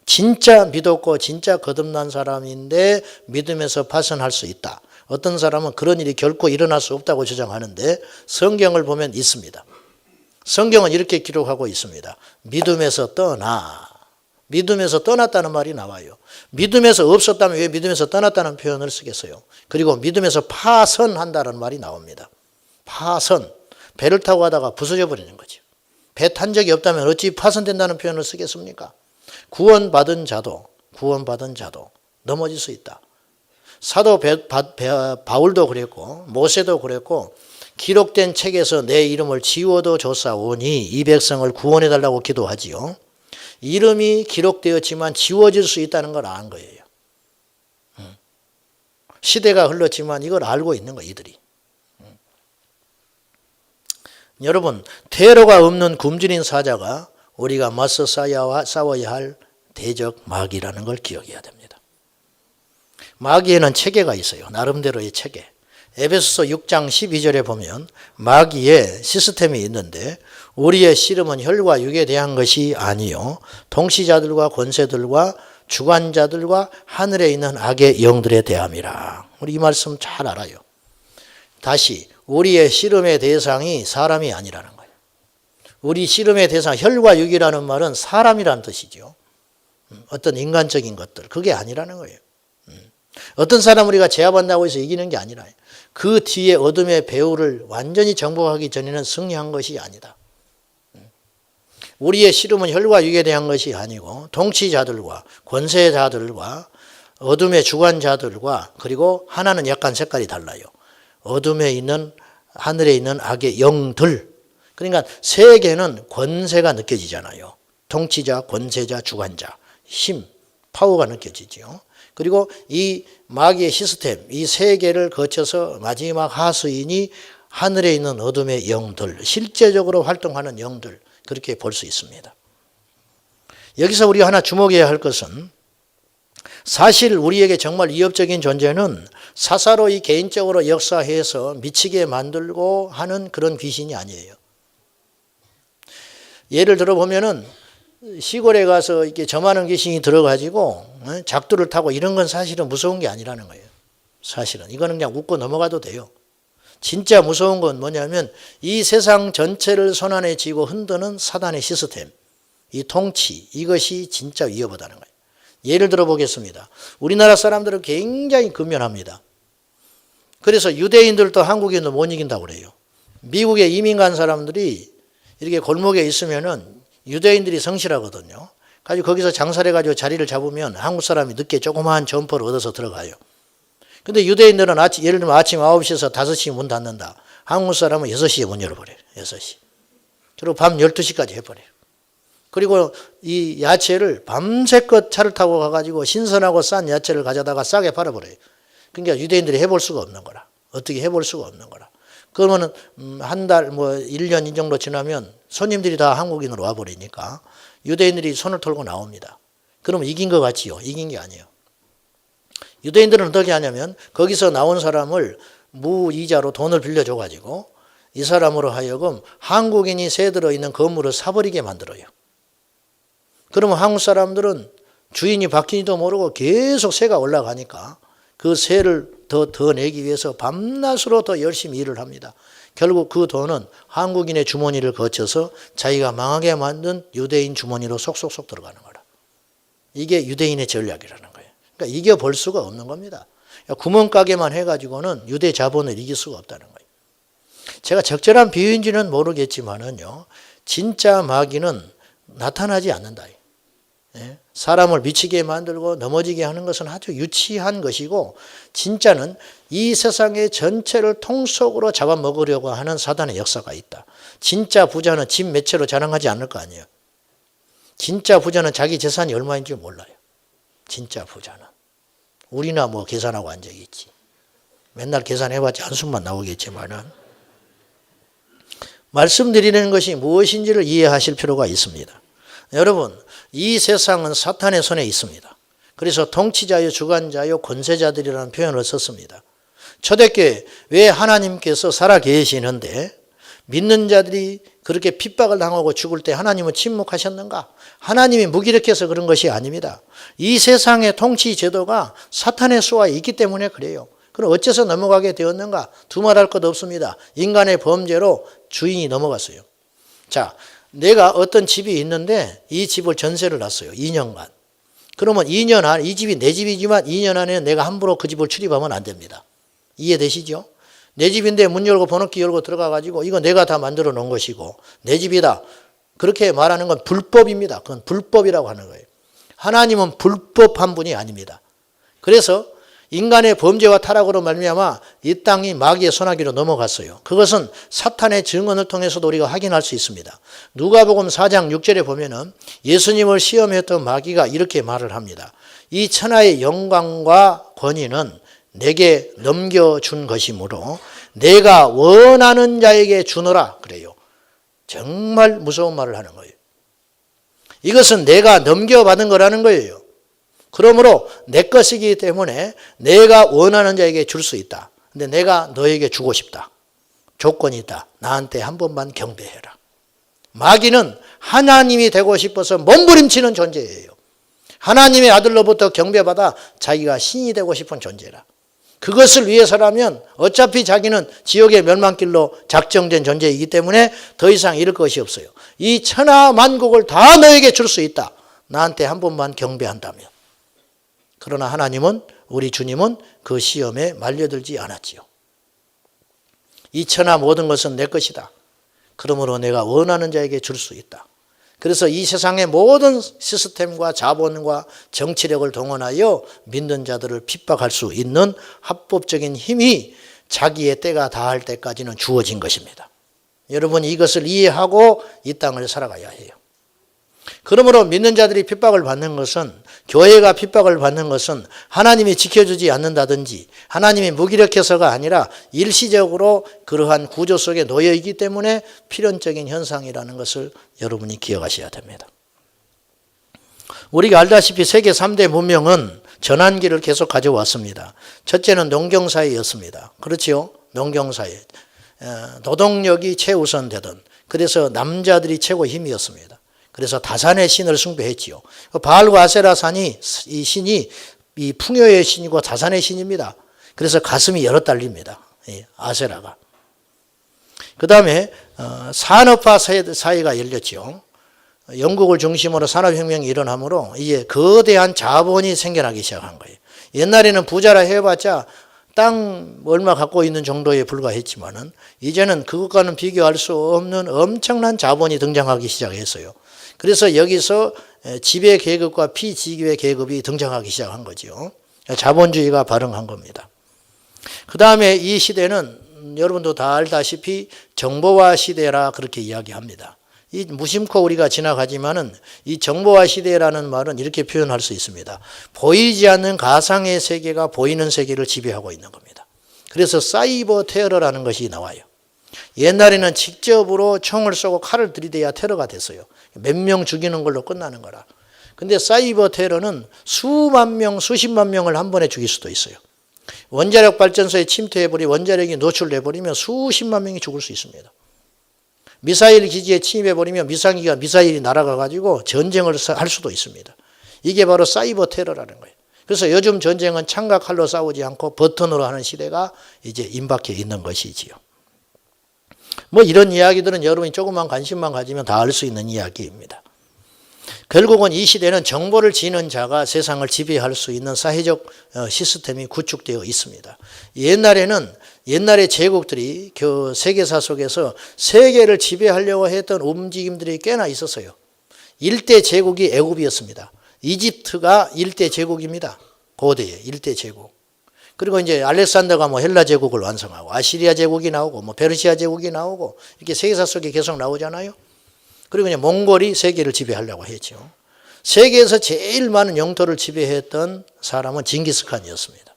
Speaker 1: 진짜 믿었고 진짜 거듭난 사람인데 믿음에서 파선할 수 있다. 어떤 사람은 그런 일이 결코 일어날 수 없다고 주장하는데 성경을 보면 있습니다. 성경은 이렇게 기록하고 있습니다. 믿음에서 떠나. 믿음에서 떠났다는 말이 나와요. 믿음에서 없었다면 왜 믿음에서 떠났다는 표현을 쓰겠어요? 그리고 믿음에서 파선한다는 말이 나옵니다. 파선. 배를 타고 가다가 부서져 버리는 거죠. 배 탄 적이 없다면 어찌 파선된다는 표현을 쓰겠습니까? 구원받은 자도 넘어질 수 있다. 사도 바울도 그랬고 모세도 그랬고 기록된 책에서 내 이름을 지워도 줬사오니 이 백성을 구원해달라고 기도하지요. 이름이 기록되었지만 지워질 수 있다는 걸 안 거예요. 시대가 흘렀지만 이걸 알고 있는 거예요, 이들이. 여러분, 퇴로가 없는 굶주린 사자가 우리가 맞서 싸워야 할 대적 마귀라는 걸 기억해야 됩니다. 마귀에는 체계가 있어요. 나름대로의 체계. 에베소서 6장 12절에 보면 마귀의 시스템이 있는데 우리의 씨름은 혈과 육에 대한 것이 아니요 통치자들과 권세들과 주관자들과 하늘에 있는 악의 영들에 대함이라. 우리 이 말씀 잘 알아요. 다시 우리의 씨름의 대상이 사람이 아니라는 거예요. 우리 씨름의 대상 혈과 육이라는 말은 사람이라는 뜻이죠. 어떤 인간적인 것들 그게 아니라는 거예요. 어떤 사람 우리가 제압한다고 해서 이기는 게 아니라 그 뒤에 어둠의 배후를 완전히 정복하기 전에는 승리한 것이 아니다. 우리의 씨름은 혈과 육에 대한 것이 아니고 통치자들과 권세자들과 어둠의 주관자들과 그리고 하나는 약간 색깔이 달라요. 어둠에 있는 하늘에 있는 악의 영들. 그러니까 세 개는 권세가 느껴지잖아요. 통치자, 권세자, 주관자, 힘, 파워가 느껴지죠. 그리고 이 마귀의 시스템, 이 세 개를 거쳐서 마지막 하수인이 하늘에 있는 어둠의 영들, 실제적으로 활동하는 영들, 그렇게 볼 수 있습니다. 여기서 우리가 하나 주목해야 할 것은 사실 우리에게 정말 위협적인 존재는 사사로이 개인적으로 역사해서 미치게 만들고 하는 그런 귀신이 아니에요. 예를 들어 보면은 시골에 가서 이렇게 점하는 귀신이 들어가지고 작두를 타고 이런 건 사실은 무서운 게 아니라는 거예요. 사실은 이거는 그냥 웃고 넘어가도 돼요. 진짜 무서운 건 뭐냐면 이 세상 전체를 손안에 쥐고 흔드는 사단의 시스템, 이 통치, 이것이 진짜 위협하다는 거예요. 예를 들어 보겠습니다. 우리나라 사람들은 굉장히 근면합니다. 그래서 유대인들도 한국인도 못 이긴다고 그래요. 미국에 이민 간 사람들이 이렇게 골목에 있으면은 유대인들이 성실하거든요. 가지고 거기서 장사를 해가지고 자리를 잡으면 한국 사람이 늦게 조그마한 점퍼를 얻어서 들어가요. 근데 유대인들은 예를 들면 아침 9시에서 5시에 문 닫는다. 한국 사람은 6시에 문 열어버려요. 6시. 그리고 밤 12시까지 해버려요. 그리고 이 야채를 밤새껏 차를 타고 가가지고 신선하고 싼 야채를 가져다가 싸게 팔아버려요. 그러니까 유대인들이 해볼 수가 없는 거라. 어떻게 해볼 수가 없는 거라. 그러면은 한 달, 1년 이 정도 지나면 손님들이 다 한국인으로 와버리니까 유대인들이 손을 털고 나옵니다. 그러면 이긴 것 같지요? 이긴 게 아니에요. 유대인들은 어떻게 하냐면 거기서 나온 사람을 무이자로 돈을 빌려줘가지고 이 사람으로 하여금 한국인이 세 들어있는 건물을 사버리게 만들어요. 그러면 한국 사람들은 주인이 바뀌지도 모르고 계속 세가 올라가니까 그 세를 더 내기 위해서 밤낮으로 더 열심히 일을 합니다. 결국 그 돈은 한국인의 주머니를 거쳐서 자기가 망하게 만든 유대인 주머니로 속속속 들어가는 거라. 이게 유대인의 전략이라는 거예요. 그러니까 이겨볼 수가 없는 겁니다. 구멍가게만 해가지고는 유대 자본을 이길 수가 없다는 거예요. 제가 적절한 비유인지는 모르겠지만은요, 진짜 마귀는 나타나지 않는다. 사람을 미치게 만들고 넘어지게 하는 것은 아주 유치한 것이고 진짜는 이 세상의 전체를 통속으로 잡아먹으려고 하는 사단의 역사가 있다. 진짜 부자는 집 몇 채로 자랑하지 않을 거 아니에요. 진짜 부자는 자기 재산이 얼마인지 몰라요. 진짜 부자는. 우리나 계산하고 앉아있지. 맨날 계산해봤자 한숨만 나오겠지만은 말씀드리는 것이 무엇인지를 이해하실 필요가 있습니다. 여러분, 이 세상은 사탄의 손에 있습니다. 그래서 통치자요, 주관자요, 권세자들이라는 표현을 썼습니다. 초대교회 왜 하나님께서 살아 계시는데 믿는 자들이 그렇게 핍박을 당하고 죽을 때 하나님은 침묵하셨는가? 하나님이 무기력해서 그런 것이 아닙니다. 이 세상의 통치 제도가 사탄의 수하에 있기 때문에 그래요. 그럼 어째서 넘어가게 되었는가? 두말할 것 없습니다. 인간의 범죄로 주인이 넘어갔어요. 자, 내가 어떤 집이 있는데 이 집을 전세를 놨어요. 2년간. 그러면 2년 안에, 이 집이 내 집이지만 2년 안에 내가 함부로 그 집을 출입하면 안 됩니다. 이해되시죠? 내 집인데 문 열고 번호키 열고 들어가가지고 이거 내가 다 만들어 놓은 것이고 내 집이다. 그렇게 말하는 건 불법입니다. 그건 불법이라고 하는 거예요. 하나님은 불법한 분이 아닙니다. 그래서 인간의 범죄와 타락으로 말미암아 이 땅이 마귀의 손아귀로 넘어갔어요. 그것은 사탄의 증언을 통해서도 우리가 확인할 수 있습니다. 누가복음 4장 6절에 보면은 예수님을 시험했던 마귀가 이렇게 말을 합니다. 이 천하의 영광과 권위는 내게 넘겨준 것이므로 내가 원하는 자에게 주노라 그래요. 정말 무서운 말을 하는 거예요. 이것은 내가 넘겨받은 거라는 거예요. 그러므로 내 것이기 때문에 내가 원하는 자에게 줄 수 있다. 근데 내가 너에게 주고 싶다. 조건이 있다. 나한테 한 번만 경배해라. 마귀는 하나님이 되고 싶어서 몸부림치는 존재예요. 하나님의 아들로부터 경배받아 자기가 신이 되고 싶은 존재라. 그것을 위해서라면 어차피 자기는 지옥의 멸망길로 작정된 존재이기 때문에 더 이상 잃을 것이 없어요. 이 천하 만국을 다 너에게 줄 수 있다. 나한테 한 번만 경배한다면. 그러나 하나님은, 우리 주님은 그 시험에 말려들지 않았지요. 이 천하 모든 것은 내 것이다. 그러므로 내가 원하는 자에게 줄 수 있다. 그래서 이 세상의 모든 시스템과 자본과 정치력을 동원하여 믿는 자들을 핍박할 수 있는 합법적인 힘이 자기의 때가 다할 때까지는 주어진 것입니다. 여러분 이것을 이해하고 이 땅을 살아가야 해요. 그러므로 믿는 자들이 핍박을 받는 것은, 교회가 핍박을 받는 것은 하나님이 지켜주지 않는다든지 하나님이 무기력해서가 아니라 일시적으로 그러한 구조 속에 놓여 있기 때문에 필연적인 현상이라는 것을 여러분이 기억하셔야 됩니다. 우리가 알다시피 세계 3대 문명은 전환기를 계속 가져왔습니다. 첫째는 농경사회였습니다. 그렇지요? 농경사회. 노동력이 최우선되던, 그래서 남자들이 최고 힘이었습니다. 그래서 다산의 신을 숭배했지요. 바알과 아세라 산이, 이 신이 이 풍요의 신이고 다산의 신입니다. 그래서 가슴이 여러 딸립니다. 아세라가. 그 다음에 산업화 사회가 열렸죠. 영국을 중심으로 산업혁명이 일어나므로 이제 거대한 자본이 생겨나기 시작한 거예요. 옛날에는 부자라 해봤자 땅 얼마 갖고 있는 정도에 불과했지만은 이제는 그것과는 비교할 수 없는 엄청난 자본이 등장하기 시작했어요. 그래서 여기서 지배 계급과 피지배 계급이 등장하기 시작한 거죠. 자본주의가 발흥한 겁니다. 그 다음에 이 시대는 여러분도 다 알다시피 정보화 시대라 그렇게 이야기합니다. 이 무심코 우리가 지나가지만은 이 정보화 시대라는 말은 이렇게 표현할 수 있습니다. 보이지 않는 가상의 세계가 보이는 세계를 지배하고 있는 겁니다. 그래서 사이버 테러라는 것이 나와요. 옛날에는 직접으로 총을 쏘고 칼을 들이대야 테러가 됐어요. 몇 명 죽이는 걸로 끝나는 거라. 근데 사이버 테러는 수만 명, 수십만 명을 한 번에 죽일 수도 있어요. 원자력 발전소에 침투해버리고 원자력이 노출돼버리면 수십만 명이 죽을 수 있습니다. 미사일 기지에 침입해버리면 미사일이 날아가가지고 전쟁을 할 수도 있습니다. 이게 바로 사이버 테러라는 거예요. 그래서 요즘 전쟁은 창과 칼로 싸우지 않고 버튼으로 하는 시대가 이제 임박해 있는 것이지요. 뭐 이런 이야기들은 여러분이 조금만 관심만 가지면 다 알 수 있는 이야기입니다. 결국은 이 시대는 정보를 지닌 자가 세상을 지배할 수 있는 사회적 시스템이 구축되어 있습니다. 옛날에 제국들이 그 세계사 속에서 세계를 지배하려고 했던 움직임들이 꽤나 있었어요. 일대 제국이 애굽이었습니다. 이집트가 일대 제국입니다. 고대의 일대 제국. 그리고 이제 알렉산더가 뭐 헬라 제국을 완성하고 아시리아 제국이 나오고 뭐 페르시아 제국이 나오고 이렇게 세계사 속에 계속 나오잖아요. 그리고 이제 몽골이 세계를 지배하려고 했죠. 세계에서 제일 많은 영토를 지배했던 사람은 징기스칸이었습니다.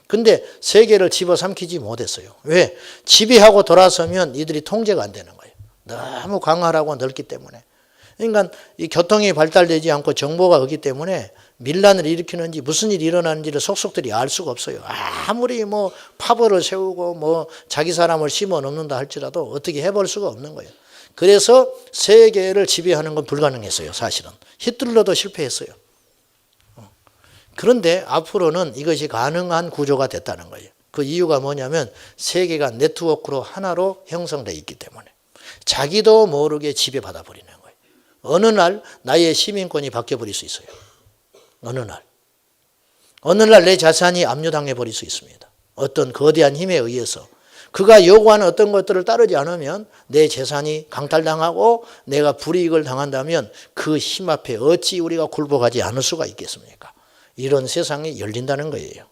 Speaker 1: 근데 세계를 집어삼키지 못했어요. 왜? 지배하고 돌아서면 이들이 통제가 안 되는 거예요. 너무 광활하고 넓기 때문에. 그러니까 이 교통이 발달되지 않고 정보가 없기 때문에 밀란을 일으키는지 무슨 일이 일어나는지를 속속들이 알 수가 없어요. 아무리 뭐 파벌을 세우고 뭐 자기 사람을 심어 놓는다 할지라도 어떻게 해볼 수가 없는 거예요. 그래서 세계를 지배하는 건 불가능했어요. 사실은. 히틀러도 실패했어요. 그런데 앞으로는 이것이 가능한 구조가 됐다는 거예요. 그 이유가 뭐냐면 세계가 네트워크로 하나로 형성되어 있기 때문에 자기도 모르게 지배받아 버리는 거예요. 어느 날 나의 시민권이 바뀌어버릴 수 있어요. 어느 날 내 자산이 압류당해 버릴 수 있습니다. 어떤 거대한 힘에 의해서 그가 요구하는 어떤 것들을 따르지 않으면 내 재산이 강탈당하고 내가 불이익을 당한다면 그 힘 앞에 어찌 우리가 굴복하지 않을 수가 있겠습니까? 이런 세상이 열린다는 거예요.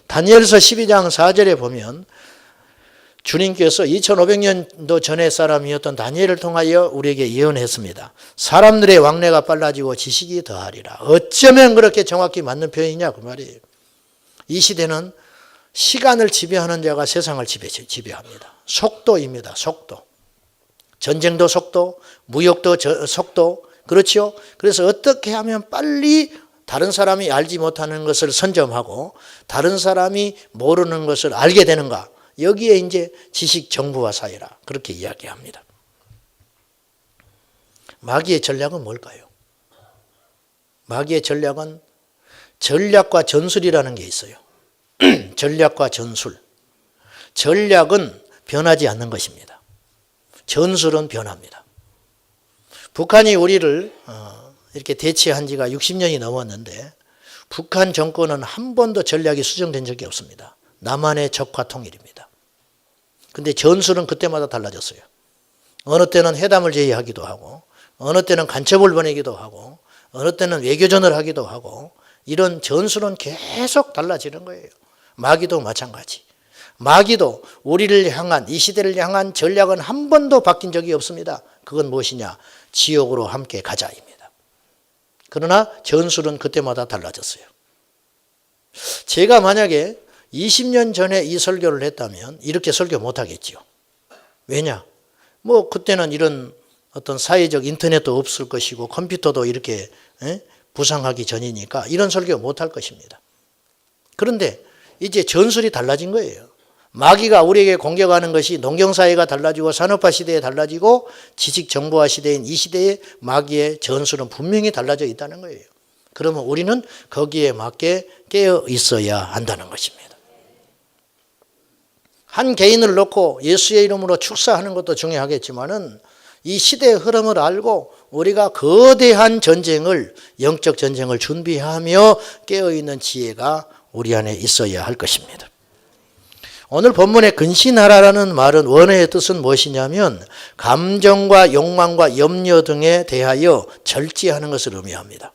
Speaker 1: 다니엘서 12장 4절에 보면 주님께서 2500년도 전의 사람이었던 다니엘을 통하여 우리에게 예언했습니다. 사람들의 왕래가 빨라지고 지식이 더하리라. 어쩌면 그렇게 정확히 맞는 표현이냐 그 말이에요. 이 시대는 시간을 지배하는 자가 세상을 지배합니다. 속도입니다. 속도. 전쟁도 속도, 무역도 속도. 그렇죠? 그래서 어떻게 하면 빨리 다른 사람이 알지 못하는 것을 선점하고 다른 사람이 모르는 것을 알게 되는가. 여기에 이제 지식 정부화 사회라 그렇게 이야기합니다. 마귀의 전략은 뭘까요? 마귀의 전략은 전략과 전술이라는 게 있어요. 전략과 전술. 전략은 변하지 않는 것입니다. 전술은 변합니다. 북한이 우리를 이렇게 대치한 지가 60년이 넘었는데 북한 정권은 한 번도 전략이 수정된 적이 없습니다. 남한의 적화 통일입니다. 근데 전술은 그때마다 달라졌어요. 어느 때는 회담을 제의하기도 하고 어느 때는 간첩을 보내기도 하고 어느 때는 외교전을 하기도 하고 이런 전술은 계속 달라지는 거예요. 마귀도 마찬가지. 마귀도 우리를 향한 이 시대를 향한 전략은 한 번도 바뀐 적이 없습니다. 그건 무엇이냐? 지옥으로 함께 가자입니다. 그러나 전술은 그때마다 달라졌어요. 제가 만약에 20년 전에 이 설교를 했다면 이렇게 설교 못하겠지요. 왜냐? 뭐 그때는 이런 어떤 사회적 인터넷도 없을 것이고 컴퓨터도 이렇게 부상하기 전이니까 이런 설교 못할 것입니다. 그런데 이제 전술이 달라진 거예요. 마귀가 우리에게 공격하는 것이 농경사회가 달라지고 산업화 시대에 달라지고 지식정보화 시대인 이 시대의 마귀의 전술은 분명히 달라져 있다는 거예요. 그러면 우리는 거기에 맞게 깨어 있어야 한다는 것입니다. 한 개인을 놓고 예수의 이름으로 축사하는 것도 중요하겠지만은 이 시대의 흐름을 알고 우리가 거대한 전쟁을, 영적 전쟁을 준비하며 깨어있는 지혜가 우리 안에 있어야 할 것입니다. 오늘 본문에 근신하라라는 말은 원어의 뜻은 무엇이냐면 감정과 욕망과 염려 등에 대하여 절제하는 것을 의미합니다.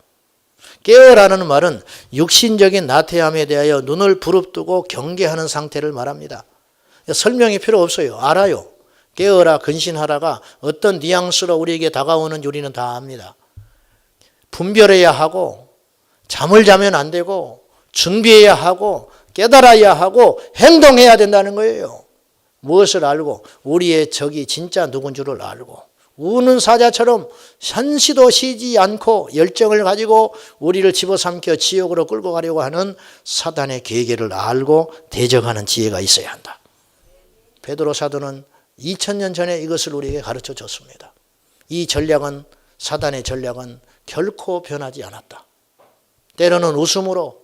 Speaker 1: 깨어라는 말은 육신적인 나태함에 대하여 눈을 부릅뜨고 경계하는 상태를 말합니다. 설명이 필요 없어요. 알아요. 깨어라, 근신하라가 어떤 뉘앙스로 우리에게 다가오는지 우리는 다 압니다. 분별해야 하고 잠을 자면 안 되고 준비해야 하고 깨달아야 하고 행동해야 된다는 거예요. 무엇을 알고? 우리의 적이 진짜 누군 줄을 알고 우는 사자처럼 한시도 쉬지 않고 열정을 가지고 우리를 집어삼켜 지옥으로 끌고 가려고 하는 사단의 계계를 알고 대적하는 지혜가 있어야 한다. 베드로 사도는 2000년 전에 이것을 우리에게 가르쳐 줬습니다. 이 전략은 사단의 전략은 결코 변하지 않았다. 때로는 웃음으로,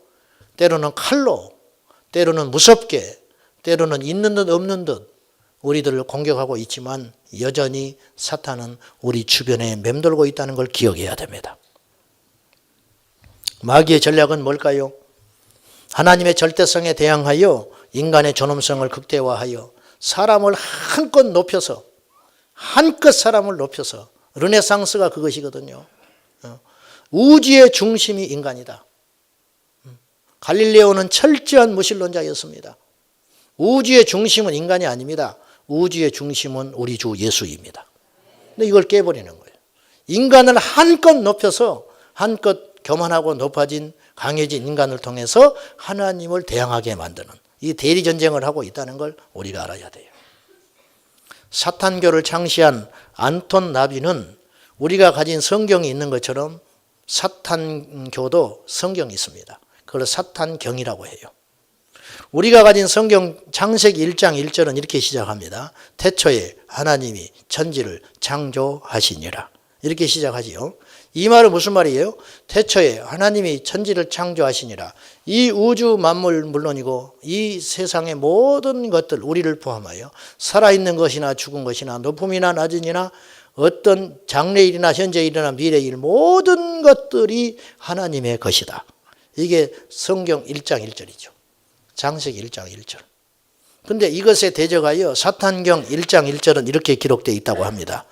Speaker 1: 때로는 칼로, 때로는 무섭게, 때로는 있는 듯 없는 듯 우리들을 공격하고 있지만 여전히 사탄은 우리 주변에 맴돌고 있다는 걸 기억해야 됩니다. 마귀의 전략은 뭘까요? 하나님의 절대성에 대항하여 인간의 존엄성을 극대화하여 사람을 한껏 높여서 한껏 사람을 높여서 르네상스가 그것이거든요. 우주의 중심이 인간이다. 갈릴레오는 철저한 무신론자였습니다. 우주의 중심은 인간이 아닙니다. 우주의 중심은 우리 주 예수입니다. 근데 이걸 깨버리는 거예요. 인간을 한껏 높여서 한껏 교만하고 높아진 강해진 인간을 통해서 하나님을 대항하게 만드는 이 대리전쟁을 하고 있다는 걸 우리가 알아야 돼요. 사탄교를 창시한 안톤 나비는 우리가 가진 성경이 있는 것처럼 사탄교도 성경이 있습니다. 그걸 사탄경이라고 해요. 우리가 가진 성경 창세기 1장 1절은 이렇게 시작합니다. 태초에 하나님이 천지를 창조하시니라. 이렇게 시작하지요. 이 말은 무슨 말이에요? 태초에 하나님이 천지를 창조하시니라. 이 우주 만물 물론이고 이 세상의 모든 것들 우리를 포함하여 살아있는 것이나 죽은 것이나 높음이나 낮음이나 어떤 장래일이나 현재일이나 미래일 모든 것들이 하나님의 것이다. 이게 성경 1장 1절이죠. 창세기 1장 1절. 근데 이것에 대적하여 사탄경 1장 1절은 이렇게 기록되어 있다고 합니다.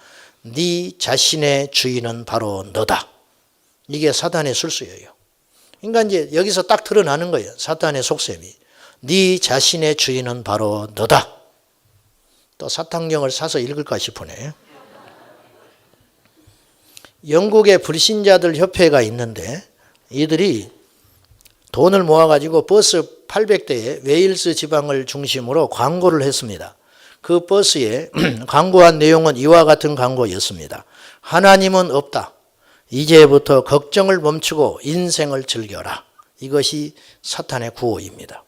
Speaker 1: 네 자신의 주인은 바로 너다. 이게 사탄의 술수예요. 그러니까 이제 여기서 딱 드러나는 거예요. 사탄의 속셈이. 네 자신의 주인은 바로 너다. 또 사탕령을 사서 읽을까 싶으네. 영국의 불신자들 협회가 있는데 이들이 돈을 모아가지고 버스 800대에 웨일스 지방을 중심으로 광고를 했습니다. 그 버스에 광고한 내용은 이와 같은 광고였습니다. 하나님은 없다. 이제부터 걱정을 멈추고 인생을 즐겨라. 이것이 사탄의 구호입니다.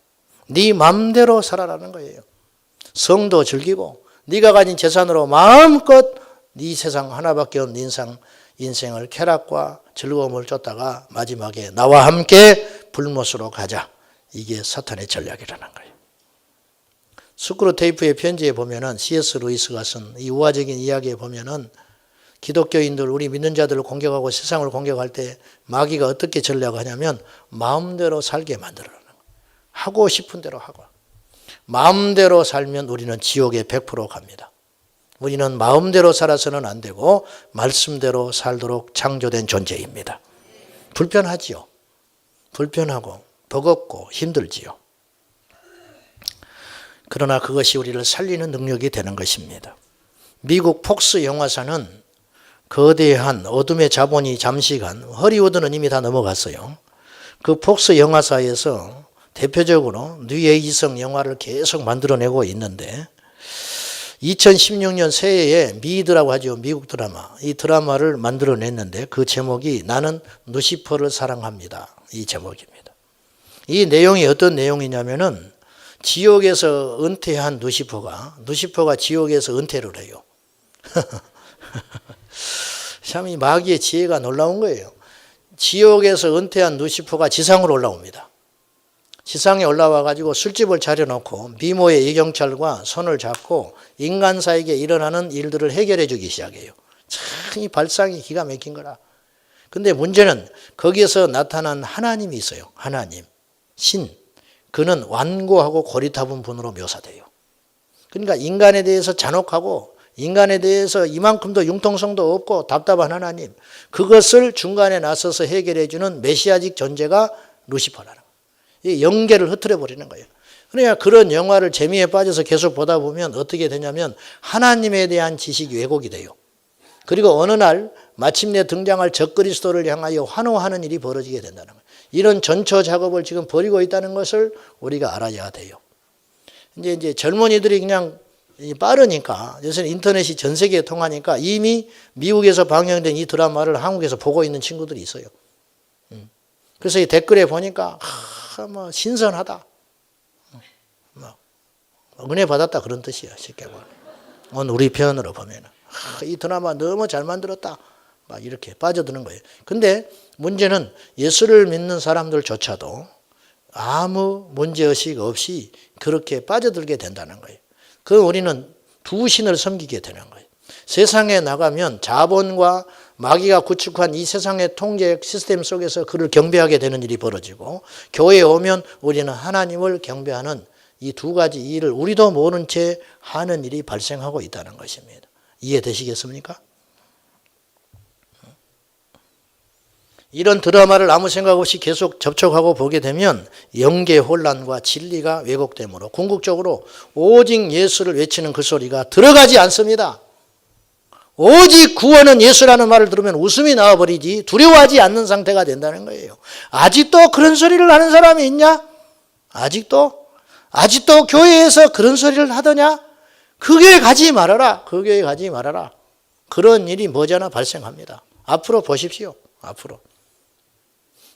Speaker 1: 네 마음대로 살아라는 거예요. 성도 즐기고 네가 가진 재산으로 마음껏 네 세상 하나밖에 없는 인생을 쾌락과 즐거움을 쫓다가 마지막에 나와 함께 불못으로 가자. 이게 사탄의 전략이라는 거예요. 스크루테이프의 편지에 보면은 C.S. 루이스가 쓴 이 우화적인 이야기에 보면은 기독교인들, 우리 믿는 자들을 공격하고 세상을 공격할 때 마귀가 어떻게 전략하냐면 마음대로 살게 만들어라는 거예요. 하고 싶은 대로 하고. 마음대로 살면 우리는 지옥에 100% 갑니다. 우리는 마음대로 살아서는 안 되고 말씀대로 살도록 창조된 존재입니다. 불편하지요. 불편하고 버겁고 힘들지요. 그러나 그것이 우리를 살리는 능력이 되는 것입니다. 미국 폭스 영화사는 거대한 어둠의 자본이 잠시간, 허리우드는 이미 다 넘어갔어요. 그 폭스 영화사에서 대표적으로 뉘에이성 영화를 계속 만들어내고 있는데 2016년 새해에 미드라고 하죠. 미국 드라마. 이 드라마를 만들어냈는데 그 제목이 나는 루시퍼를 사랑합니다. 이 제목입니다. 이 내용이 어떤 내용이냐면은 지옥에서 은퇴한 루시퍼가 지옥에서 은퇴를 해요. 참 이 마귀의 지혜가 놀라운 거예요. 지옥에서 은퇴한 루시퍼가 지상으로 올라옵니다. 지상에 올라와 가지고 술집을 차려놓고 미모의 이경찰과 손을 잡고 인간사에게 일어나는 일들을 해결해 주기 시작해요. 참 이 발상이 기가 막힌 거라. 근데 문제는 거기에서 나타난 하나님이 있어요. 하나님, 신. 그는 완고하고 고리타분 분으로 묘사돼요. 그러니까 인간에 대해서 잔혹하고 인간에 대해서 이만큼도 융통성도 없고 답답한 하나님, 그것을 중간에 나서서 해결해 주는 메시아직 존재가 루시퍼라는 거예요. 이 영계를 흐트려 버리는 거예요. 그러니까 그런 영화를 재미에 빠져서 계속 보다 보면 어떻게 되냐면 하나님에 대한 지식이 왜곡이 돼요. 그리고 어느 날 마침내 등장할 적그리스도를 향하여 환호하는 일이 벌어지게 된다는 거예요. 이런 전초 작업을 지금 벌이고 있다는 것을 우리가 알아야 돼요. 이제 젊은이들이 그냥 빠르니까 요새는 인터넷이 전 세계에 통하니까 이미 미국에서 방영된 이 드라마를 한국에서 보고 있는 친구들이 있어요. 그래서 이 댓글에 보니까 뭐 신선하다, 뭐 은혜 받았다 그런 뜻이야. 쉽게 말하면 오늘 우리 표현으로 보면은 이 드라마 너무 잘 만들었다 막 이렇게 빠져드는 거예요. 근데 문제는 예수를 믿는 사람들조차도 아무 문제의식 없이 그렇게 빠져들게 된다는 거예요. 그럼 우리는 두 신을 섬기게 되는 거예요. 세상에 나가면 자본과 마귀가 구축한 이 세상의 통제 시스템 속에서 그를 경배하게 되는 일이 벌어지고, 교회에 오면 우리는 하나님을 경배하는 이 두 가지 일을 우리도 모른 채 하는 일이 발생하고 있다는 것입니다. 이해되시겠습니까? 이런 드라마를 아무 생각 없이 계속 접촉하고 보게 되면 영계 혼란과 진리가 왜곡되므로 궁극적으로 오직 예수를 외치는 그 소리가 들어가지 않습니다. 오직 구원은 예수라는 말을 들으면 웃음이 나와버리지 두려워하지 않는 상태가 된다는 거예요. 아직도 그런 소리를 하는 사람이 있냐? 아직도 교회에서 그런 소리를 하더냐? 그 교회 가지 말아라. 그 교회 가지 말아라. 그런 일이 머지않아 발생합니다. 앞으로 보십시오. 앞으로.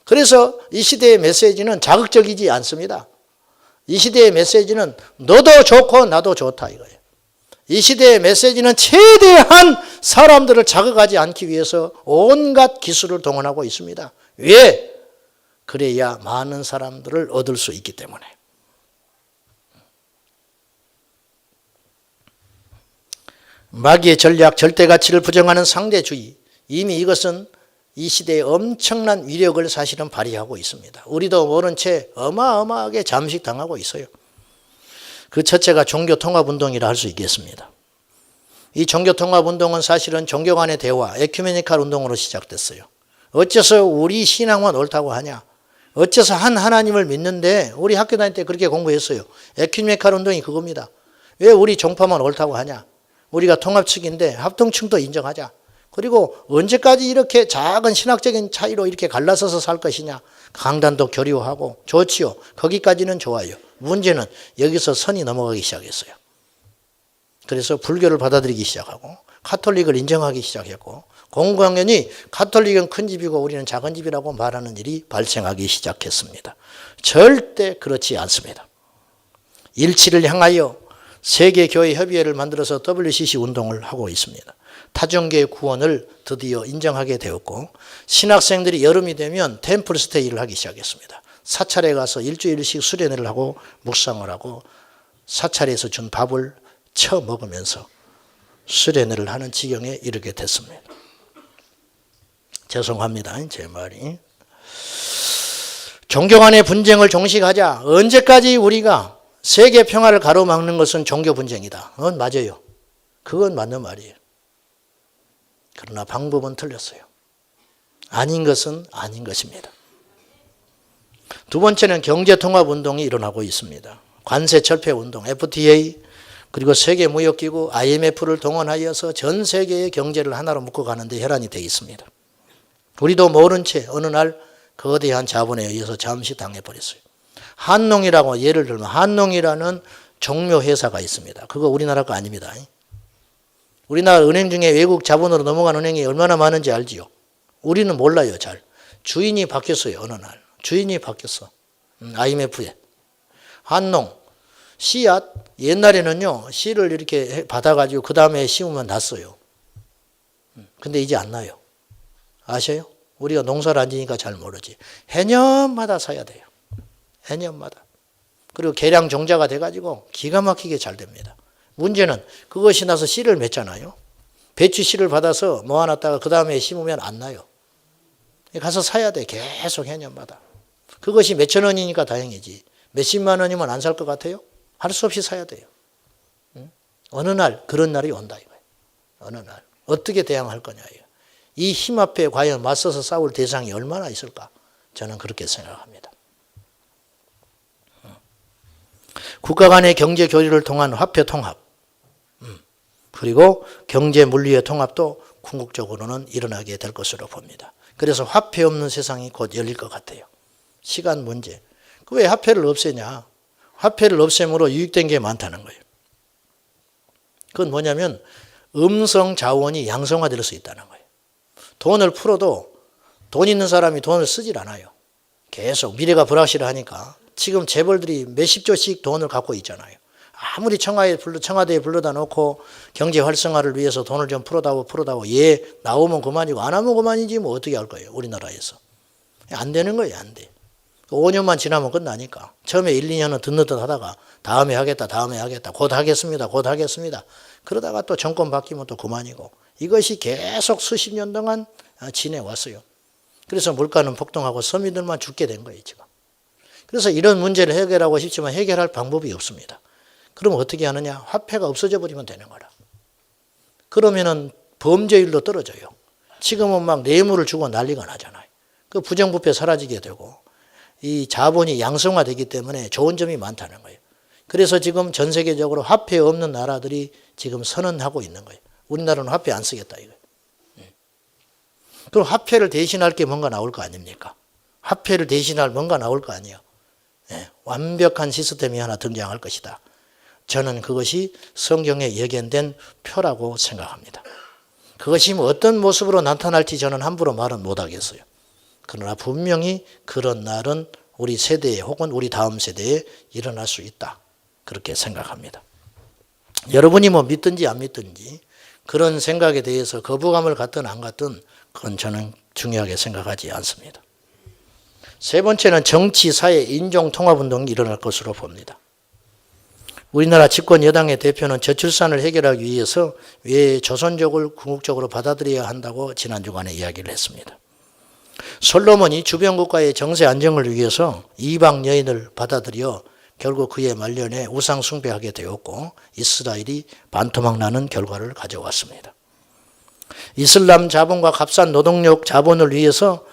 Speaker 1: 그래서 이 시대의 메시지는 자극적이지 않습니다. 이 시대의 메시지는 너도 좋고 나도 좋다 이거예요. 이 시대의 메시지는 최대한 사람들을 자극하지 않기 위해서 온갖 기술을 동원하고 있습니다. 왜? 그래야 많은 사람들을 얻을 수 있기 때문에. 마귀의 전략, 절대가치를 부정하는 상대주의. 이미 이것은 이 시대에 엄청난 위력을 사실은 발휘하고 있습니다. 우리도 모른 채 어마어마하게 잠식당하고 있어요. 그 첫째가 종교통합운동이라 할 수 있겠습니다. 이 종교통합운동은 사실은 종교 간의 대화, 에큐메니칼 운동으로 시작됐어요. 어째서 우리 신앙만 옳다고 하냐? 어째서 한 하나님을 믿는데 우리 학교 다닐 때 그렇게 공부했어요. 에큐메니칼 운동이 그겁니다. 왜 우리 종파만 옳다고 하냐? 우리가 통합측인데 합동층도 인정하자. 그리고 언제까지 이렇게 작은 신학적인 차이로 이렇게 갈라서서 살 것이냐? 강단도 교류하고 좋지요. 거기까지는 좋아요. 문제는 여기서 선이 넘어가기 시작했어요. 그래서 불교를 받아들이기 시작하고 카톨릭을 인정하기 시작했고 공공연히 카톨릭은 큰 집이고 우리는 작은 집이라고 말하는 일이 발생하기 시작했습니다. 절대 그렇지 않습니다. 일치를 향하여 세계교회협의회를 만들어서 WCC 운동을 하고 있습니다. 타종교의 구원을 드디어 인정하게 되었고 신학생들이 여름이 되면 템플스테이를 하기 시작했습니다. 사찰에 가서 일주일씩 수련회를 하고 묵상을 하고 사찰에서 준 밥을 처먹으면서 수련회를 하는 지경에 이르게 됐습니다. 죄송합니다. 제 말이. 종교 간의 분쟁을 종식하자. 언제까지 우리가 세계 평화를 가로막는 것은 종교 분쟁이다. 그건 맞아요. 그건 맞는 말이에요. 그러나 방법은 틀렸어요. 아닌 것은 아닌 것입니다. 두 번째는 경제통합운동이 일어나고 있습니다. 관세철폐운동, FTA, 그리고 세계무역기구, IMF를 동원하여서 전 세계의 경제를 하나로 묶어가는 데 혈안이 되어 있습니다. 우리도 모른 채 어느 날 거대한 자본에 의해서 잠시 당해버렸어요. 한농이라고 예를 들면 한농이라는 종묘회사가 있습니다. 그거 우리나라 거 아닙니다. 우리나라 은행 중에 외국 자본으로 넘어간 은행이 얼마나 많은지 알지요? 우리는 몰라요, 잘. 주인이 바뀌었어요, 어느 날. 주인이 바뀌었어. IMF에. 한농, 씨앗, 옛날에는요, 씨를 이렇게 받아가지고 그 다음에 심으면 났어요. 근데 이제 안 나요. 아셔요? 우리가 농사를 안 지니까 잘 모르지. 해년마다 사야 돼요. 해년마다. 그리고 계량 종자가 돼가지고 기가 막히게 잘 됩니다. 문제는 그것이 나서 씨를 맺잖아요. 배추 씨를 받아서 모아놨다가 그 다음에 심으면 안 나요. 가서 사야 돼. 계속 해년마다. 그것이 몇천 원이니까 다행이지. 몇십만 원이면 안 살 것 같아요? 할 수 없이 사야 돼요. 어느 날 그런 날이 온다 이거예요. 어느 날. 어떻게 대항할 거냐 이거. 이 힘 앞에 과연 맞서서 싸울 대상이 얼마나 있을까? 저는 그렇게 생각합니다. 국가 간의 경제 교류를 통한 화폐 통합, 그리고 경제 물리의 통합도 궁극적으로는 일어나게 될 것으로 봅니다. 그래서 화폐 없는 세상이 곧 열릴 것 같아요. 시간 문제. 왜 화폐를 없애냐? 화폐를 없앰으로 유익된 게 많다는 거예요. 그건 뭐냐면 음성 자원이 양성화될 수 있다는 거예요. 돈을 풀어도 돈 있는 사람이 돈을 쓰질 않아요. 계속 미래가 불확실하니까 지금 재벌들이 몇십조씩 돈을 갖고 있잖아요. 아무리 청와대에 불러다 놓고 경제 활성화를 위해서 돈을 좀 풀어다오 얘 나오면 그만이고 안 하면 그만이지 뭐 어떻게 할 거예요. 우리나라에서. 안 되는 거예요. 안 돼. 5년만 지나면 끝나니까. 처음에 1, 2년은 듣는듯 하다가 다음에 하겠다 곧 하겠습니다. 그러다가 또 정권 바뀌면 또 그만이고. 이것이 계속 수십 년 동안 지내왔어요. 그래서 물가는 폭등하고 서민들만 죽게 된 거예요 지금. 그래서 이런 문제를 해결하고 싶지만 해결할 방법이 없습니다. 그럼 어떻게 하느냐? 화폐가 없어져 버리면 되는 거라. 그러면은 범죄율도 떨어져요. 지금은 막 뇌물을 주고 난리가 나잖아요. 그 부정부패 사라지게 되고 이 자본이 양성화되기 때문에 좋은 점이 많다는 거예요. 그래서 지금 전 세계적으로 화폐 없는 나라들이 지금 선언하고 있는 거예요. 우리나라는 화폐 안 쓰겠다 이거예요. 그럼 화폐를 대신할 게 뭔가 나올 거 아닙니까? 화폐를 대신할 뭔가 나올 거 아니에요. 완벽한 시스템이 하나 등장할 것이다. 저는 그것이 성경에 예견된 표라고 생각합니다. 그것이 어떤 모습으로 나타날지 저는 함부로 말은 못하겠어요. 그러나 분명히 그런 날은 우리 세대에 혹은 우리 다음 세대에 일어날 수 있다. 그렇게 생각합니다. 여러분이 뭐 믿든지 안 믿든지 그런 생각에 대해서 거부감을 갖든 안 갖든 그건 저는 중요하게 생각하지 않습니다. 세 번째는 정치, 사회, 인종 통합운동이 일어날 것으로 봅니다. 우리나라 집권 여당의 대표는 저출산을 해결하기 위해서 왜 조선족을 궁극적으로 받아들여야 한다고 지난 주간에 이야기를 했습니다. 솔로몬이 주변 국가의 정세 안정을 위해서 이방 여인을 받아들여 결국 그의 말년에 우상 숭배하게 되었고 이스라엘이 반토막 나는 결과를 가져왔습니다. 이슬람 자본과 값싼 노동력 자본을 위해서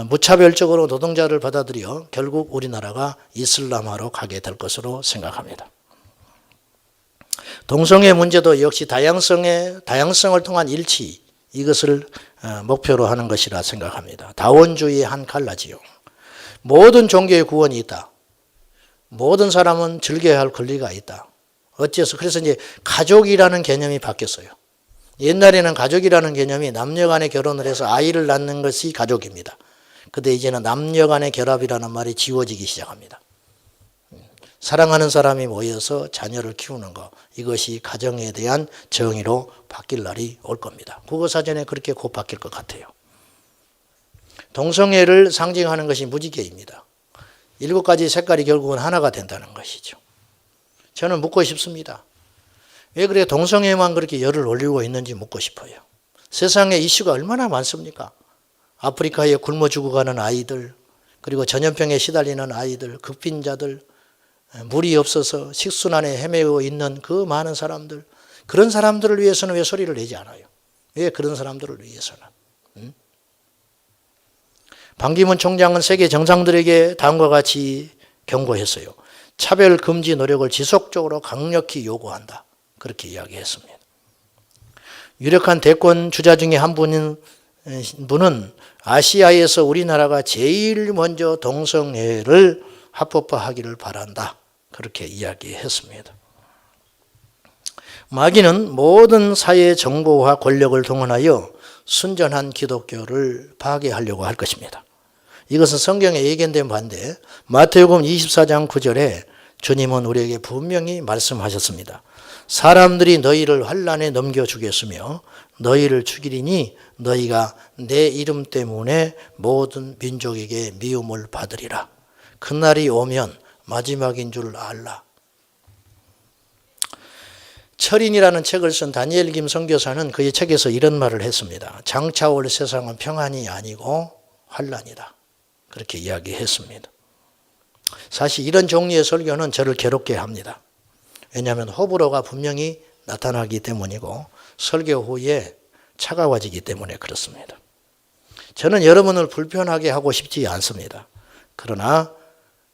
Speaker 1: 무차별적으로 노동자를 받아들여 결국 우리나라가 이슬람화로 가게 될 것으로 생각합니다. 동성애 문제도 역시 다양성을 통한 일치, 이것을 목표로 하는 것이라 생각합니다. 다원주의의 한 칼라지요. 모든 종교의 구원이 있다. 모든 사람은 즐겨야 할 권리가 있다. 어째서 그래서 이제 가족이라는 개념이 바뀌었어요. 옛날에는 가족이라는 개념이 남녀 간의 결혼을 해서 아이를 낳는 것이 가족입니다. 근데 이제는 남녀 간의 결합이라는 말이 지워지기 시작합니다. 사랑하는 사람이 모여서 자녀를 키우는 것, 이것이 가정에 대한 정의로 바뀔 날이 올 겁니다. 국어사전에 그렇게 곧 바뀔 것 같아요. 동성애를 상징하는 것이 무지개입니다. 7가지 색깔이 결국은 하나가 된다는 것이죠. 저는 묻고 싶습니다. 왜 그렇게 동성애만 그렇게 열을 올리고 있는지 묻고 싶어요. 세상에 이슈가 얼마나 많습니까? 아프리카에 굶어 죽어가는 아이들, 그리고 전염병에 시달리는 아이들, 극빈자들, 물이 없어서 식순환에 헤매고 있는 그 많은 사람들, 그런 사람들을 위해서는 왜 소리를 내지 않아요? 왜 그런 사람들을 위해서는? 반기문 총장은 세계 정상들에게 다음과 같이 경고했어요. 차별 금지 노력을 지속적으로 강력히 요구한다. 그렇게 이야기했습니다. 유력한 대권 주자 중에 한 분은 아시아에서 우리나라가 제일 먼저 동성애를 합법화하기를 바란다. 그렇게 이야기했습니다. 마귀는 모든 사회 정보와 권력을 동원하여 순전한 기독교를 파괴하려고 할 것입니다. 이것은 성경에 예견된 바인데 마태복음 24장 9절에 주님은 우리에게 분명히 말씀하셨습니다. 사람들이 너희를 환난에 넘겨주겠으며 너희를 죽이리니 너희가 내 이름 때문에 모든 민족에게 미움을 받으리라. 그날이 오면 마지막인 줄 알라. 철인이라는 책을 쓴 다니엘 김 선교사는 그의 책에서 이런 말을 했습니다. 장차 올 세상은 평안이 아니고 환난이다. 그렇게 이야기했습니다. 사실 이런 종류의 설교는 저를 괴롭게 합니다. 왜냐하면 호불호가 분명히 나타나기 때문이고 설교 후에 차가워지기 때문에 그렇습니다. 저는 여러분을 불편하게 하고 싶지 않습니다. 그러나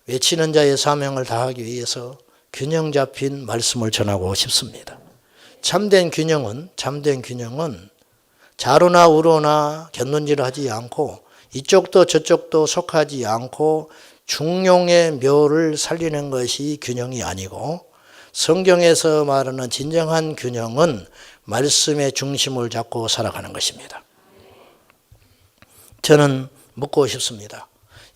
Speaker 1: 외치는 자의 사명을 다하기 위해서 균형 잡힌 말씀을 전하고 싶습니다. 참된 균형은 좌로나 우로나 곁눈질하지 않고 이쪽도 저쪽도 속하지 않고 중용의 묘를 살리는 것이 균형이 아니고 성경에서 말하는 진정한 균형은 말씀의 중심을 잡고 살아가는 것입니다. 저는 묻고 싶습니다.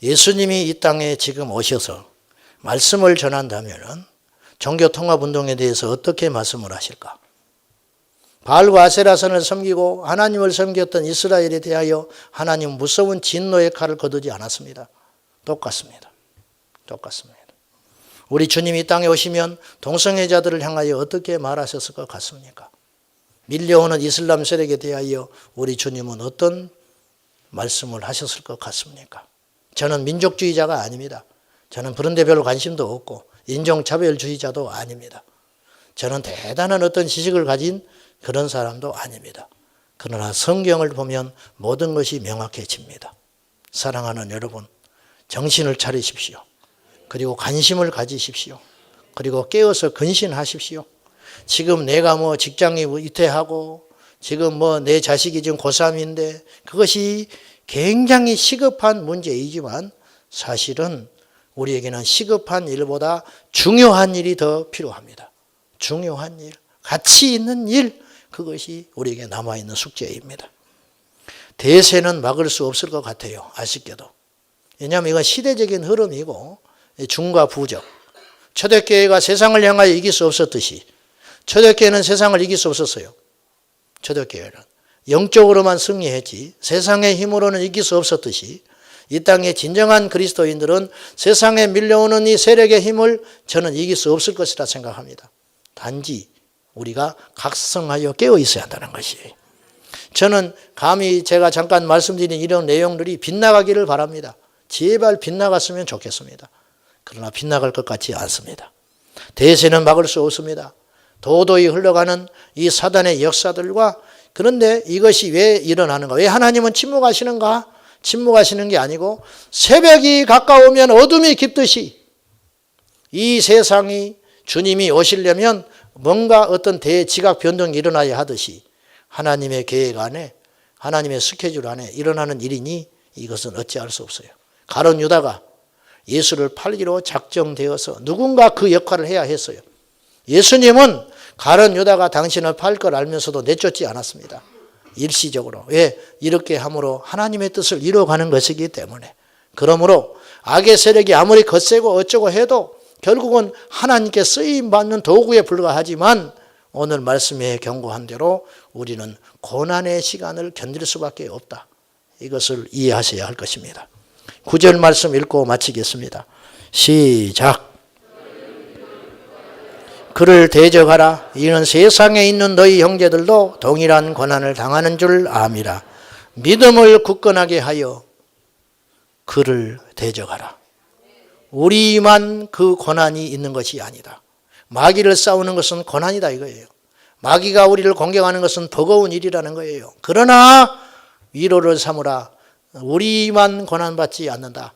Speaker 1: 예수님이 이 땅에 지금 오셔서 말씀을 전한다면 종교통합운동에 대해서 어떻게 말씀을 하실까? 바알과 아세라선을 섬기고 하나님을 섬겼던 이스라엘에 대하여 하나님은 무서운 진노의 칼을 거두지 않았습니다. 똑같습니다. 우리 주님이 이 땅에 오시면 동성애자들을 향하여 어떻게 말하셨을 것 같습니까? 밀려오는 이슬람 세력에 대하여 우리 주님은 어떤 말씀을 하셨을 것 같습니까? 저는 민족주의자가 아닙니다. 저는 그런 데 별로 관심도 없고 인종차별주의자도 아닙니다. 저는 대단한 어떤 지식을 가진 그런 사람도 아닙니다. 그러나 성경을 보면 모든 것이 명확해집니다. 사랑하는 여러분, 정신을 차리십시오. 그리고 관심을 가지십시오. 그리고 깨어서 근신하십시오. 지금 내가 뭐 직장이 위태하고 지금 뭐 내 자식이 지금 고3인데 그것이 굉장히 시급한 문제이지만 사실은 우리에게는 시급한 일보다 중요한 일이 더 필요합니다. 중요한 일, 가치 있는 일, 그것이 우리에게 남아있는 숙제입니다. 대세는 막을 수 없을 것 같아요. 아쉽게도. 왜냐하면 이건 시대적인 흐름이고 중과 부적. 초대교회가 세상을 향하여 이길 수 없었듯이 초대교회는 세상을 이길 수 없었어요. 초대교회는. 영적으로만 승리했지 세상의 힘으로는 이길 수 없었듯이 이 땅의 진정한 그리스도인들은 세상에 밀려오는 이 세력의 힘을 저는 이길 수 없을 것이라 생각합니다. 단지 우리가 각성하여 깨어 있어야 한다는 것이에요. 저는 감히 제가 잠깐 말씀드린 이런 내용들이 빗나가기를 바랍니다. 제발 빗나갔으면 좋겠습니다. 그러나 빗나갈 것 같지 않습니다. 대세는 막을 수 없습니다. 도도히 흘러가는 이 사단의 역사들과 그런데 이것이 왜 일어나는가? 왜 하나님은 침묵하시는가? 침묵하시는 게 아니고 새벽이 가까우면 어둠이 깊듯이 이 세상이 주님이 오시려면 뭔가 어떤 대지각 변동이 일어나야 하듯이 하나님의 계획 안에 하나님의 스케줄 안에 일어나는 일이니 이것은 어찌할 수 없어요. 가룟 유다가 예수를 팔기로 작정되어서 누군가 그 역할을 해야 했어요. 예수님은 가룟 유다가 당신을 팔 걸 알면서도 내쫓지 않았습니다. 일시적으로. 왜? 이렇게 함으로 하나님의 뜻을 이루어가는 것이기 때문에. 그러므로 악의 세력이 아무리 거세고 어쩌고 해도 결국은 하나님께 쓰임받는 도구에 불과하지만 오늘 말씀에 경고한 대로 우리는 고난의 시간을 견딜 수밖에 없다. 이것을 이해하셔야 할 것입니다. 9절 말씀 읽고 마치겠습니다. 시작. 그를 대적하라. 이는 세상에 있는 너희 형제들도 동일한 고난을 당하는 줄 암이라. 믿음을 굳건하게 하여 그를 대적하라. 우리만 그 고난이 있는 것이 아니다. 마귀를 싸우는 것은 고난이다 이거예요. 마귀가 우리를 공격하는 것은 버거운 일이라는 거예요. 그러나 위로를 삼으라. 우리만 고난받지 않는다.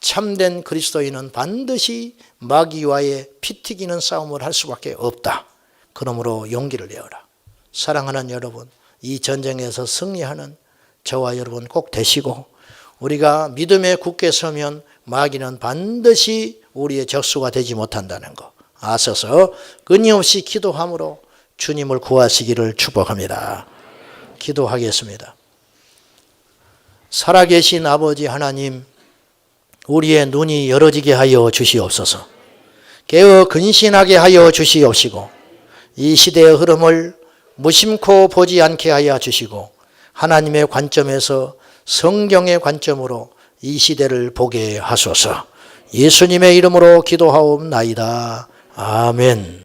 Speaker 1: 참된 그리스도인은 반드시 마귀와의 피 튀기는 싸움을 할 수밖에 없다. 그러므로 용기를 내어라. 사랑하는 여러분, 이 전쟁에서 승리하는 저와 여러분 꼭 되시고 우리가 믿음에 굳게 서면 마귀는 반드시 우리의 적수가 되지 못한다는 거 아셔서 끊임없이 기도함으로 주님을 구하시기를 축복합니다. 기도하겠습니다. 살아계신 아버지 하나님, 우리의 눈이 열어지게 하여 주시옵소서. 깨어 근신하게 하여 주시옵시고 이 시대의 흐름을 무심코 보지 않게 하여 주시고 하나님의 관점에서 성경의 관점으로 이 시대를 보게 하소서. 예수님의 이름으로 기도하옵나이다. 아멘.